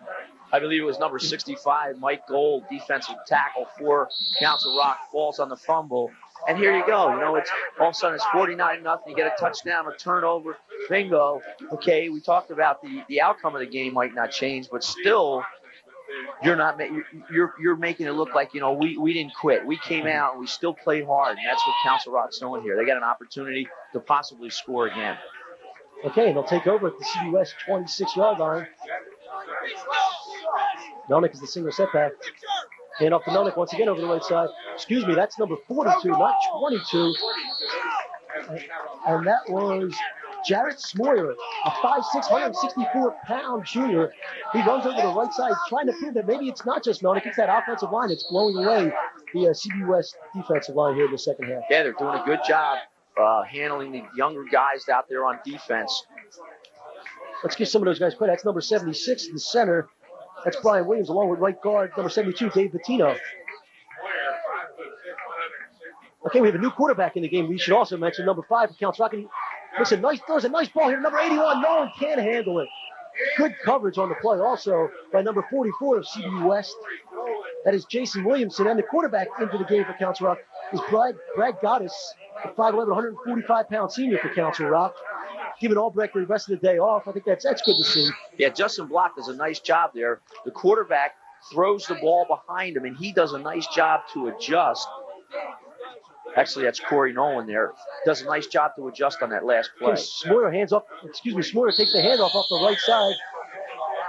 I believe it was number 65, Mike Gold, defensive tackle for Council Rock, falls on the fumble. And here you go. You know, it's all of a sudden it's 49-0. You get a touchdown, a turnover, bingo. Okay, we talked about the outcome of the game might not change, but still, you're making it look like, you know, we didn't quit. We came out and we still played hard, and that's what Council Rock's doing here. They got an opportunity to possibly score again. Okay, and they'll take over at the CB West 26-yard line. Melnick is the single setback. Hand off to Melnick once again over the right side. Excuse me, that's number 42, not 22. And that was Jarrett Smoyer, a 5'6", 164-pound junior. He runs over the right side, trying to prove that maybe it's not just Melnick, it's that offensive line that's blowing away the CB West defensive line here in the second half. Yeah, they're doing a good job handling the younger guys out there on defense. Let's give some of those guys credit. That's number 76 in the center. That's Brian Williams, along with right guard, number 72, Dave Bettino. Okay, we have a new quarterback in the game. We should also mention number 5 for Council Rock. Listen, there's a nice ball here. Number 81, no one can handle it. Good coverage on the play also by number 44 of CB West. That is Jason Williamson. And the quarterback into the game for Council Rock is Brad Goddess, a 5'11", 145-pound senior for Council Rock. Giving Albrecht the rest of the day off. I think that's good to see. Yeah, Justin Block does a nice job there. The quarterback throws the ball behind him, and he does a nice job to adjust. Actually, that's Corey Nolan there. Does a nice job to adjust on that last play. Smoyer takes the handoff off the right side.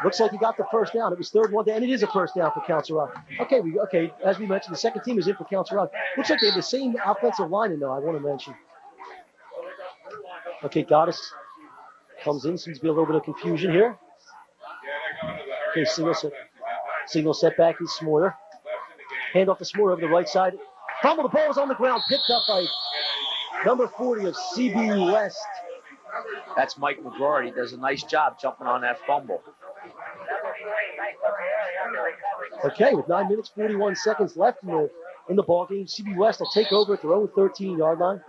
Looks like he got the first down. It was 3rd and 1, and it is a first down for Council Rock. Okay, as we mentioned, the second team is in for Council Rock. Looks like they have the same offensive line, though, I want to mention. Okay, Goddess comes in. Seems to be a little bit of confusion here. Okay, single setback is Smoyer. Hand off to Smoyer over the right side. Fumble, the ball is on the ground, picked up by number 40 of CB West. That's Mike McGrory. He does a nice job jumping on that fumble. Okay, with 9 minutes, 41 seconds left in the ball game, CB West will take over at their own 13-yard line.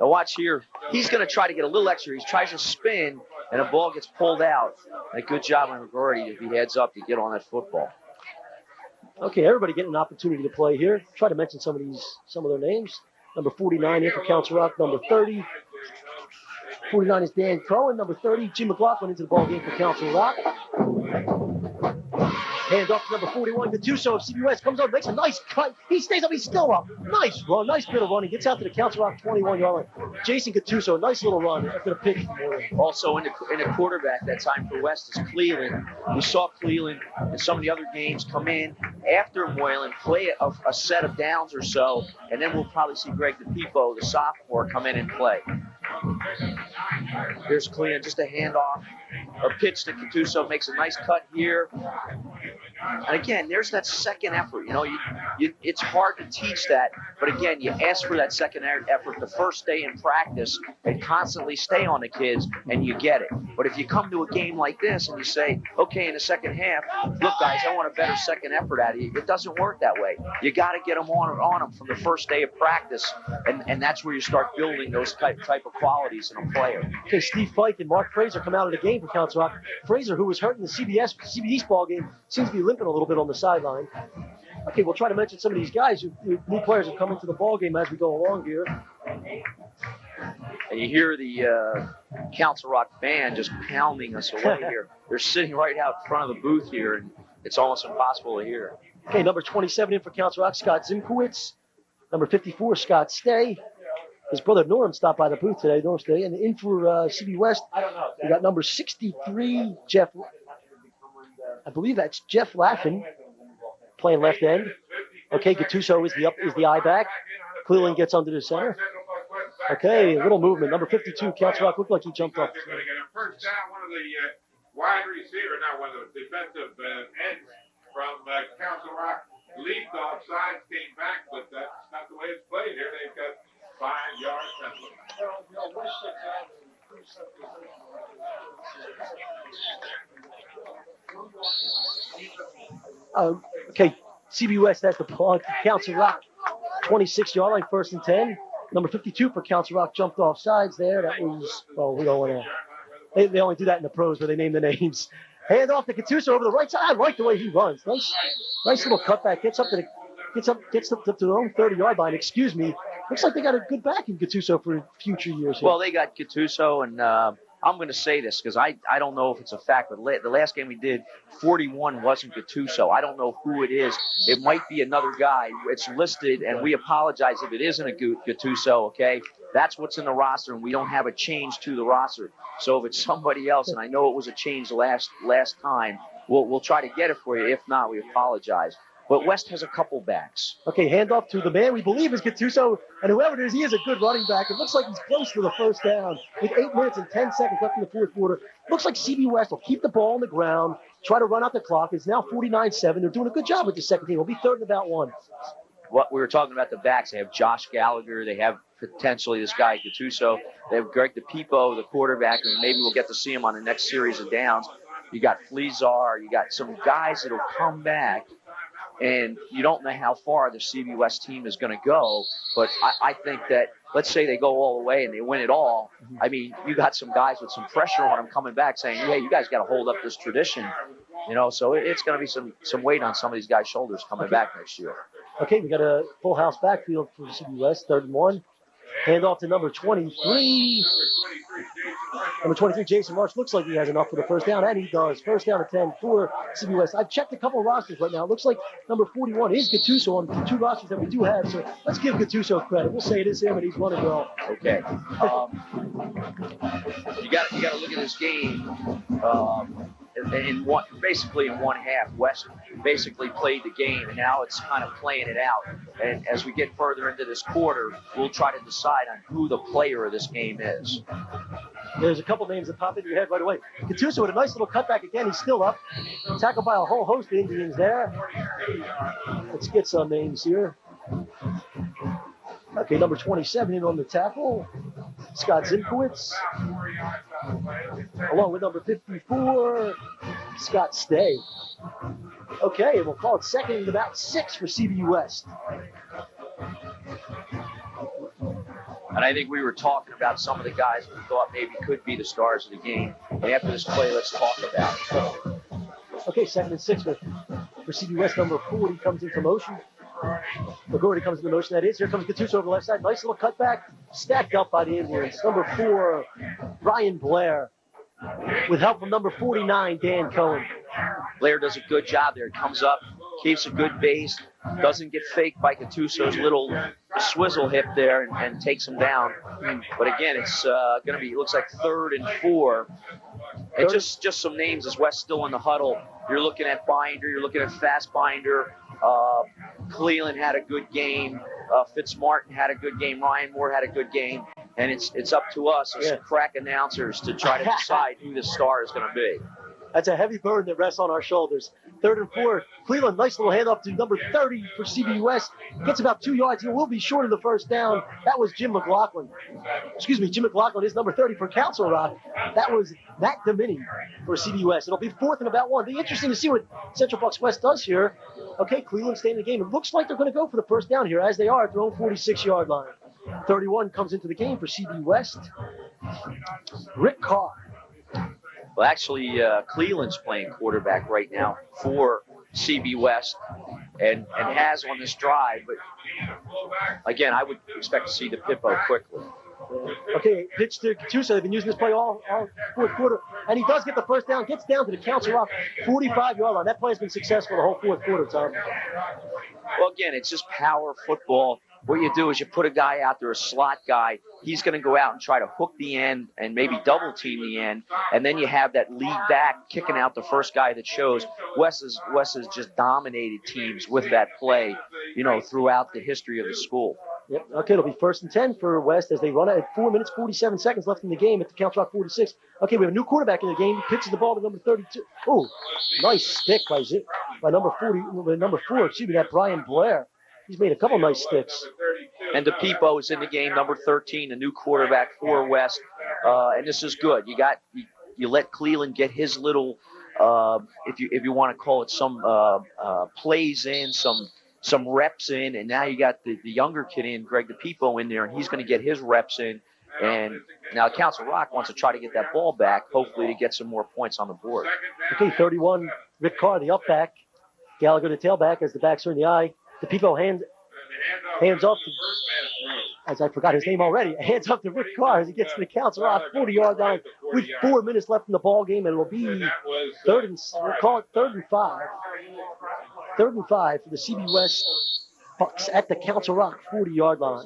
Now watch here. He's going to try to get a little extra. He tries to spin, and the ball gets pulled out. A good job on McGrory if he heads up to get on that football. Okay, everybody getting an opportunity to play here. Try to mention some of their names. Number 49 in for Council Rock. Number 30 49 is Dan Cohen. Number 30, Jim McLaughlin into the ball game for Council Rock. Hand off to number 41, Gattuso of CBWest. Comes up, makes a nice cut. He stays up, he's still up. Nice run, nice bit of run. He gets out to the Council Rock 21-yard line. Jason Gattuso, nice little run after the pick. Also in the quarterback that time for West is Cleveland. We saw Cleveland in some of the other games come in after Moylan, play a set of downs or so, and then we'll probably see Greg DePipo, the sophomore, come in and play. Here's Cleveland, just a handoff. A pitch to Gattuso, makes a nice cut here. And again, there's that second effort. You know, it's hard to teach that, but again, you ask for that second effort the first day in practice and constantly stay on the kids, and you get it. But if you come to a game like this and you say, okay, in the second half, look, guys, I want a better second effort out of you, it doesn't work that way. You got to get them on them from the first day of practice, and that's where you start building those type of qualities in a player. Okay, Steve Fike and Mark Fraser come out of the game for Council Rock. Fraser, who was hurt in the CBD's ball game, seems to be limping a little bit on the sideline. Okay, we'll try to mention some of these guys, new players who come into the ball game as we go along here. And you hear the Council Rock band just pounding us away here. They're sitting right out front of the booth here, and it's almost impossible to hear. Okay, number 27 in for Council Rock, Scott Zimkowitz. Number 54, Scott Stay. His brother Norm stopped by the booth today, Norm Stay. And in for CB West, we got number 63, Jeff. I believe that's Jeff Laffin playing left end. Okay, Gattuso is the eye back. Cleveland gets under the center. Okay, a little movement. Number 52, Council Rock, looked like he jumped up. Going to get a first down. One of the wide receivers, not one of the defensive ends from Council Rock, leaped off sides, came back, but that's not the way it's played here. They've got 5-yard penalty. Okay, CB West has the ball. Council Rock, 26-yard line, 1st and 10. Number 52 for Council Rock jumped off sides there. That was, we don't want to. They only do that in the pros where they name the names. Hand off to Gattuso over the right side. I like the way he runs. Nice little cutback. Gets up to their own 30-yard line. Excuse me. Looks like they got a good back in Gattuso for future years here. Well, they got Gattuso, and I'm going to say this because I don't know if it's a fact, but the last game we did, 41 wasn't Gattuso. I don't know who it is. It might be another guy. It's listed, and we apologize if it isn't a Gattuso, okay? That's what's in the roster, and we don't have a change to the roster. So if it's somebody else, and I know it was a change last time, we'll try to get it for you. If not, we apologize. But West has a couple backs. Okay, handoff to the man we believe is Gattuso, and whoever it is, he is a good running back. It looks like he's close to the first down with 8 minutes and 10 seconds left in the fourth quarter. Looks like CB West will keep the ball on the ground, try to run out the clock. It's now 49-7. They're doing a good job with the second team. It'll be 3rd and about 1. What we were talking about the backs, they have Josh Gallagher. They have potentially this guy Gattuso. They have Greg DePipo, the quarterback, and maybe we'll get to see him on the next series of downs. You got Fleazar. You got some guys that will come back. And you don't know how far the CB West team is going to go, but I think that, let's say they go all the way and they win it all. I mean, you got some guys with some pressure on them coming back saying, hey, you guys got to hold up this tradition, so it's going to be some weight on some of these guys' shoulders coming back next year. Okay, we got a full house backfield for CB West, 3rd and 1. Hand off to number 23. Number 23, Jason Marsh, looks like he has enough for the first down, and he does. First down and 10 for CB West. I've checked a couple of rosters right now. It looks like number 41 is Gattuso on the 2 rosters that we do have, so let's give Gattuso credit. We'll say it is him, and he's running well. Okay. You got to look at this game. Basically in one half, West basically played the game, and now it's kind of playing it out. And as we get further into this quarter, we'll try to decide on who the player of this game is. There's a couple names that pop into your head right away. Gattuso with a nice little cutback again. He's still up. Tackled by a whole host of Indians there. Let's get some names here. Okay, number 27 in on the tackle, Scott Zimkowitz. Along with number 54, Scott Stay. Okay, we'll call it 2nd and about 6 for CBU West. And I think we were talking about some of the guys we thought maybe could be the stars of the game. And after this play, let's talk about it. Okay, 2nd and 6 for CBU West. Number 40 comes into motion. McGordy comes into motion, that is. Here comes Gattuso over the left side. Nice little cutback, stacked up by the Indians. Number 4, Brian Blair, with help from number 49, Dan Cohen. Blair does a good job there. Comes up, keeps a good base, doesn't get faked by Gattuso's little swizzle hip there and takes him down. But again, it's going to be, it looks like 3rd and 4. And just some names as West still in the huddle. You're looking at Binder, you're looking at Fast Binder. Cleland had a good game. Fitzmartin had a good game. Ryan Moore had a good game. And it's up to us as crack announcers to try to decide who the star is going to be. That's a heavy burden that rests on our shoulders. 3rd and 4. Cleveland, nice little handoff to number 30 for CBUS. Gets about 2 yards. He will be short of the first down. That was Jim McLaughlin. Jim McLaughlin is number 30 for Council Rock. That was Matt Domini for CBUS. It'll be 4th and about 1. It'll be interesting to see what Central Bucks West does here. Okay, Cleveland staying in the game. It looks like they're going to go for the first down here, as they are at their own 46-yard line. 31 comes into the game for CB West. Rick Carr. Well, actually, Cleveland's playing quarterback right now for CB West and has on this drive. But, again, I would expect to see the Pippo quickly. Okay, pitch to Gattuso. They've been using this play all 4th quarter. And he does get the first down, gets down to the Council Rock 45-yard line. That play has been successful the whole 4th quarter, Tom. Well, again, it's just power football. What you do is you put a guy out there, a slot guy. He's going to go out and try to hook the end and maybe double team the end. And then you have that lead back kicking out the first guy that shows. West has just dominated teams with that play, throughout the history of the school. Yep. Okay, it'll be 1st and 10 for West as they run it at 4 minutes, 47 seconds left in the game at the Council Rock 46. Okay, we have a new quarterback in the game. He pitches the ball to number 32. Oh, nice stick by number 4, that Brian Blair. He's made a couple nice sticks. And DePipo is in the game, number 13, a new quarterback for West. And this is good. You let Cleveland get his little, if you want to call it, some plays in, some reps in, and now you got the younger kid in, Greg DePipo, in there, and he's going to get his reps in. And now Council Rock wants to try to get that ball back, hopefully to get some more points on the board. Okay, 31, Rick Carr, the up back. Gallagher, the tailback, as the backs are in the eye. DePipo hands off to, as I forgot his name already, hands up to Rick Carr as he gets to the Council Rock 40-yard line with 4 minutes left in the ball game, and it'll be 3rd and 5. 3rd and 5 for the CB West Bucks at the Council Rock 40-yard line.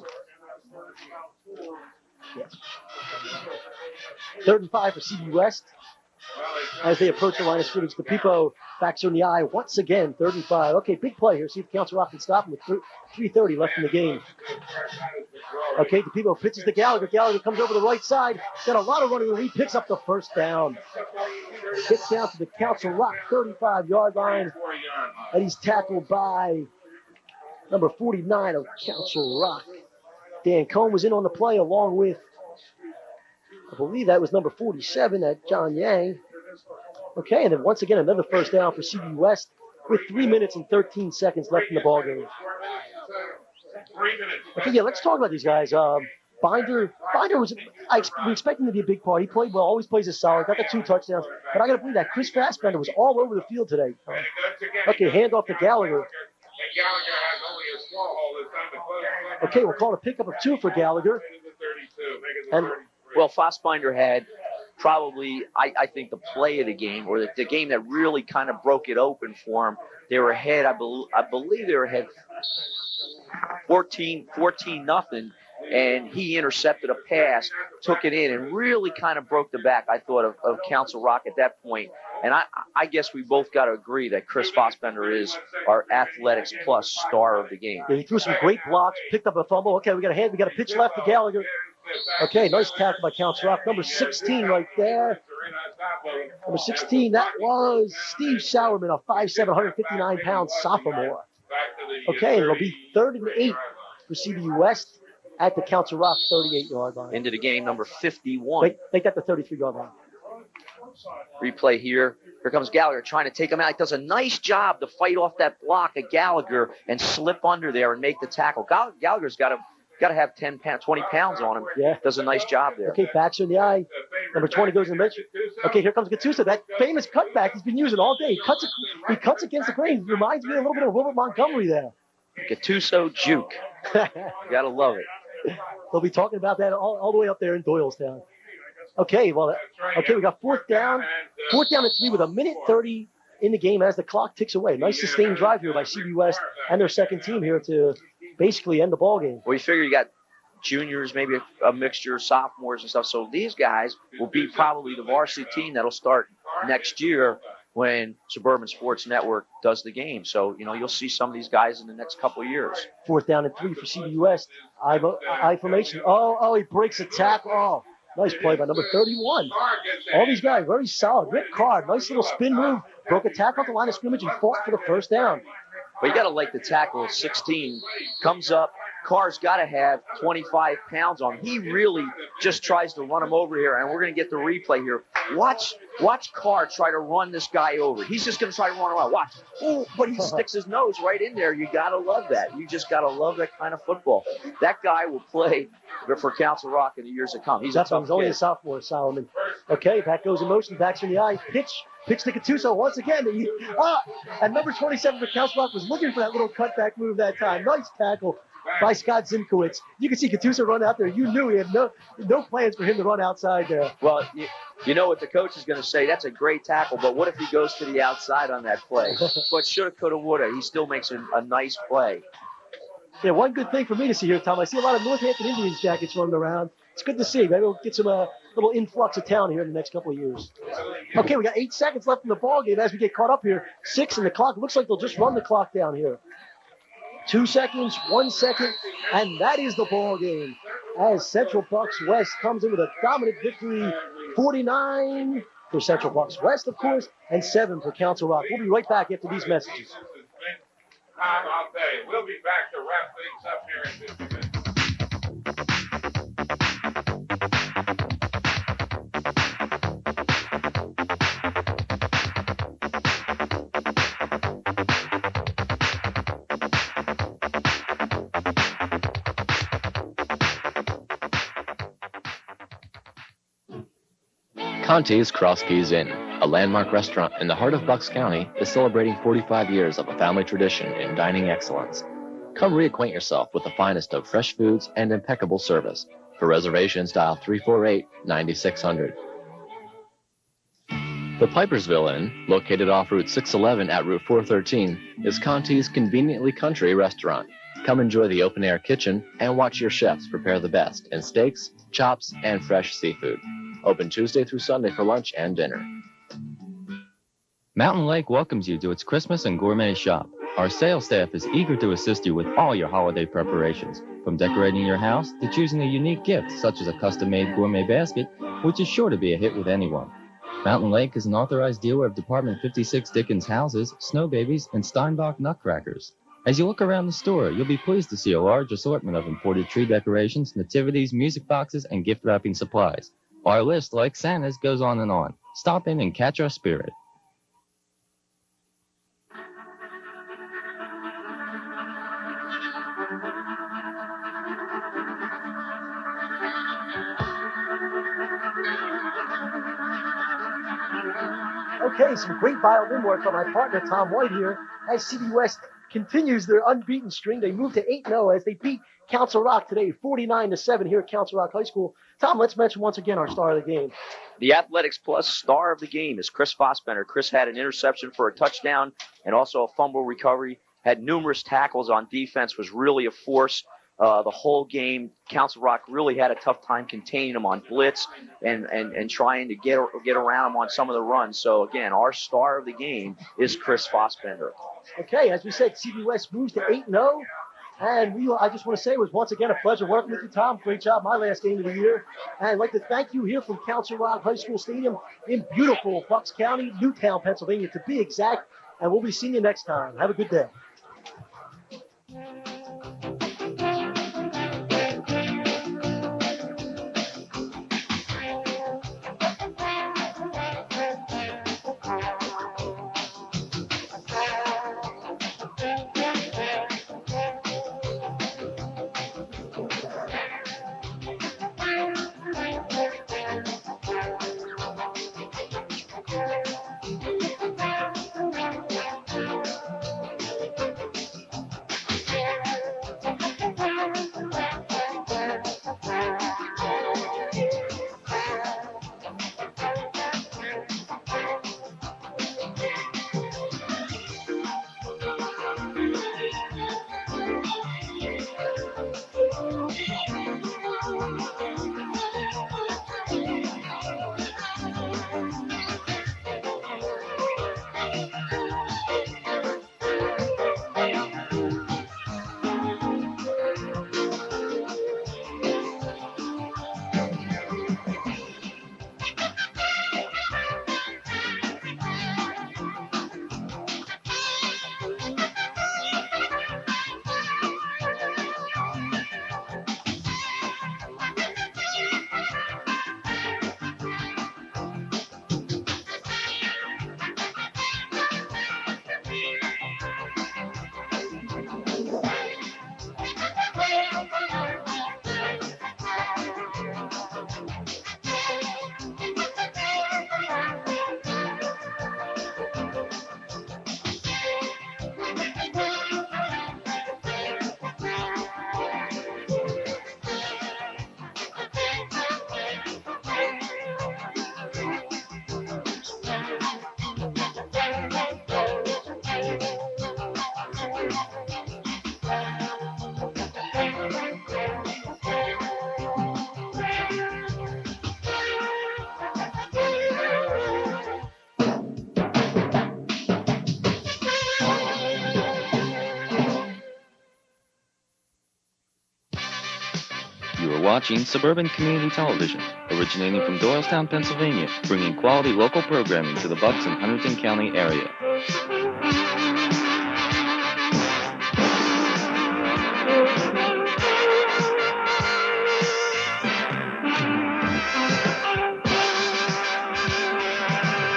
3rd and 5 for CB West as they approach the line of scrimmage. DePipo backs are in the eye once again. 3rd and 5. Okay, big play here. See if Council Rock can stop him with 3:30 left in the game. Okay, DePipo pitches to Gallagher. Gallagher comes over the right side. Got a lot of running room. He picks up the first down. Gets down to the Council Rock 35-yard line. And he's tackled by number 49 of Council Rock. Dan Cohn was in on the play along with, I believe that was number 47, that John Yang. Okay, and then once again, another first down for CB West with 3 minutes and 13 seconds left in the ballgame. Okay, yeah, let's talk about these guys. Binder was, we expect him to be a big part. He played well, always plays us solid, got the 2 touchdowns. But I got to believe that Chris Fassbender was all over the field today. Okay, hand off to Gallagher. Okay, we'll call it a pickup of 2 for Gallagher. And, well, Fassbender had probably, I think, the play of the game, or the game that really kind of broke it open for him. They were ahead, I believe they were ahead 14-0, and he intercepted a pass, took it in, and really kind of broke the back, I thought, of Council Rock at that point. And I guess we both got to agree that Chris Fassbender is our Athletics Plus star of the game. Yeah, he threw some great blocks, picked up a fumble. Okay, we got a pitch left to Gallagher. Okay, nice tackle by Council Rock. Number 16 right there. Number 16, that was Steve Sauerman, a 5'7", 159-pound sophomore. Okay, it'll be 3rd and 8 for CBU West at the Council Rock 38-yard line. Into the game, number 51. Make that the 33-yard line. Replay here. Here comes Gallagher trying to take him out. He does a nice job to fight off that block of Gallagher and slip under there and make the tackle. Gallagher's got to have 20 pounds on him. Yeah. Does a nice job there. Okay, backs are in the eye. Number 20 goes in the bench. Okay, here comes Gattuso. That famous cutback he's been using all day. He cuts against the grain. Reminds me a little bit of Wilbert Montgomery there. Gattuso juke. You got to love it. They'll be talking about that all the way up there in Doylestown. Okay, well, That's right. okay, we got fourth down. And, Fourth down and 3 with 1:30 in the game as the clock ticks away. Nice sustained drive here by CB West and their second team here to basically end the ball game. Well, you figure you got juniors, maybe a mixture of sophomores and stuff. So these guys will be probably the varsity team that'll start next year when Suburban Sports Network does the game. So, you'll see some of these guys in the next couple of years. Fourth down and 3 for CB West. I formation. Oh, he breaks a tackle. Oh, nice play by number 31. All these guys, very solid. Rick Card, nice little spin move. Broke a tackle at the line of scrimmage and fought for the first down. But you got to like the tackle. 16 comes up. Carr's got to have 25 pounds on him. He really just tries to run him over here, and we're going to get the replay here. Watch Carr try to run this guy over. He's just going to try to run around. Watch. Oh, but he sticks his nose right in there. You got to love that. You just got to love that kind of football. That guy will play for Council Rock in the years to come. He's He's only a sophomore, Solomon. Okay, back goes in motion. Backs in the eye. Pitch to Gattuso once again. And number 27 for Council Rock was looking for that little cutback move that time. Nice tackle by Scott Zimkowitz. You can see Gattuso run out there. You knew he had no plans for him to run outside there. Well, you know what the coach is going to say. That's a great tackle, but what if he goes to the outside on that play? But shoulda, coulda, woulda. He still makes a nice play. Yeah, one good thing for me to see here, Tom, I see a lot of Northampton Indians jackets running around. It's good to see. Maybe we'll get some little influx of talent here in the next couple of years. Okay, we got 8 seconds left in the ball game as we get caught up here. 6 in the clock. Looks like they'll just run the clock down here. 2 seconds, 1 second, and that is the ball game. As Central Bucks West comes in with a dominant victory, 49 for Central Bucks West, of course, and 7 for Council Rock. We'll be right back after these messages. I'll tell you, we'll be back to wrap things up here in just a minute. Conti's Cross Keys Inn, a landmark restaurant in the heart of Bucks County, is celebrating 45 years of a family tradition in dining excellence. Come reacquaint yourself with the finest of fresh foods and impeccable service. For reservations, dial 348-9600. The Pipersville Inn, located off Route 611 at Route 413, is Conti's conveniently country restaurant. Come enjoy the open-air kitchen and watch your chefs prepare the best in steaks, chops, and fresh seafood. Open Tuesday through Sunday for lunch and dinner. Mountain Lake welcomes you to its Christmas and gourmet shop. Our sales staff is eager to assist you with all your holiday preparations, from decorating your house to choosing a unique gift such as a custom-made gourmet basket, which is sure to be a hit with anyone. Mountain Lake is an authorized dealer of Department 56 Dickens houses, snow babies, and Steinbach nutcrackers. As you look around the store, you'll be pleased to see a large assortment of imported tree decorations, nativities, music boxes, and gift wrapping supplies. Our list, like Santa's, goes on and on. Stop in and catch our spirit. Okay, some great violin work from my partner Tom White here as CB West continues their unbeaten string. They move to 8-0 as they beat Council Rock today, 49-7 here at Council Rock High School. Tom, let's mention once again our star of the game. The Athletics Plus star of the game is Chris Fossbender. Chris had an interception for a touchdown and also a fumble recovery, had numerous tackles on defense, was really a force. The whole game, Council Rock really had a tough time containing him on blitz and trying to get around him on some of the runs. So, again, our star of the game is Chris Fossbender. Okay, as we said, CB West moves to 8-0. And I just want to say it was once again a pleasure working with you, Tom. Great job, my last game of the year. And I'd like to thank you here from Council Rock High School Stadium in beautiful Bucks County, Newtown, Pennsylvania, to be exact. And we'll be seeing you next time. Have a good day. You're watching Suburban Community Television, originating from Doylestown, Pennsylvania, bringing quality local programming to the Bucks and Hunterdon County area.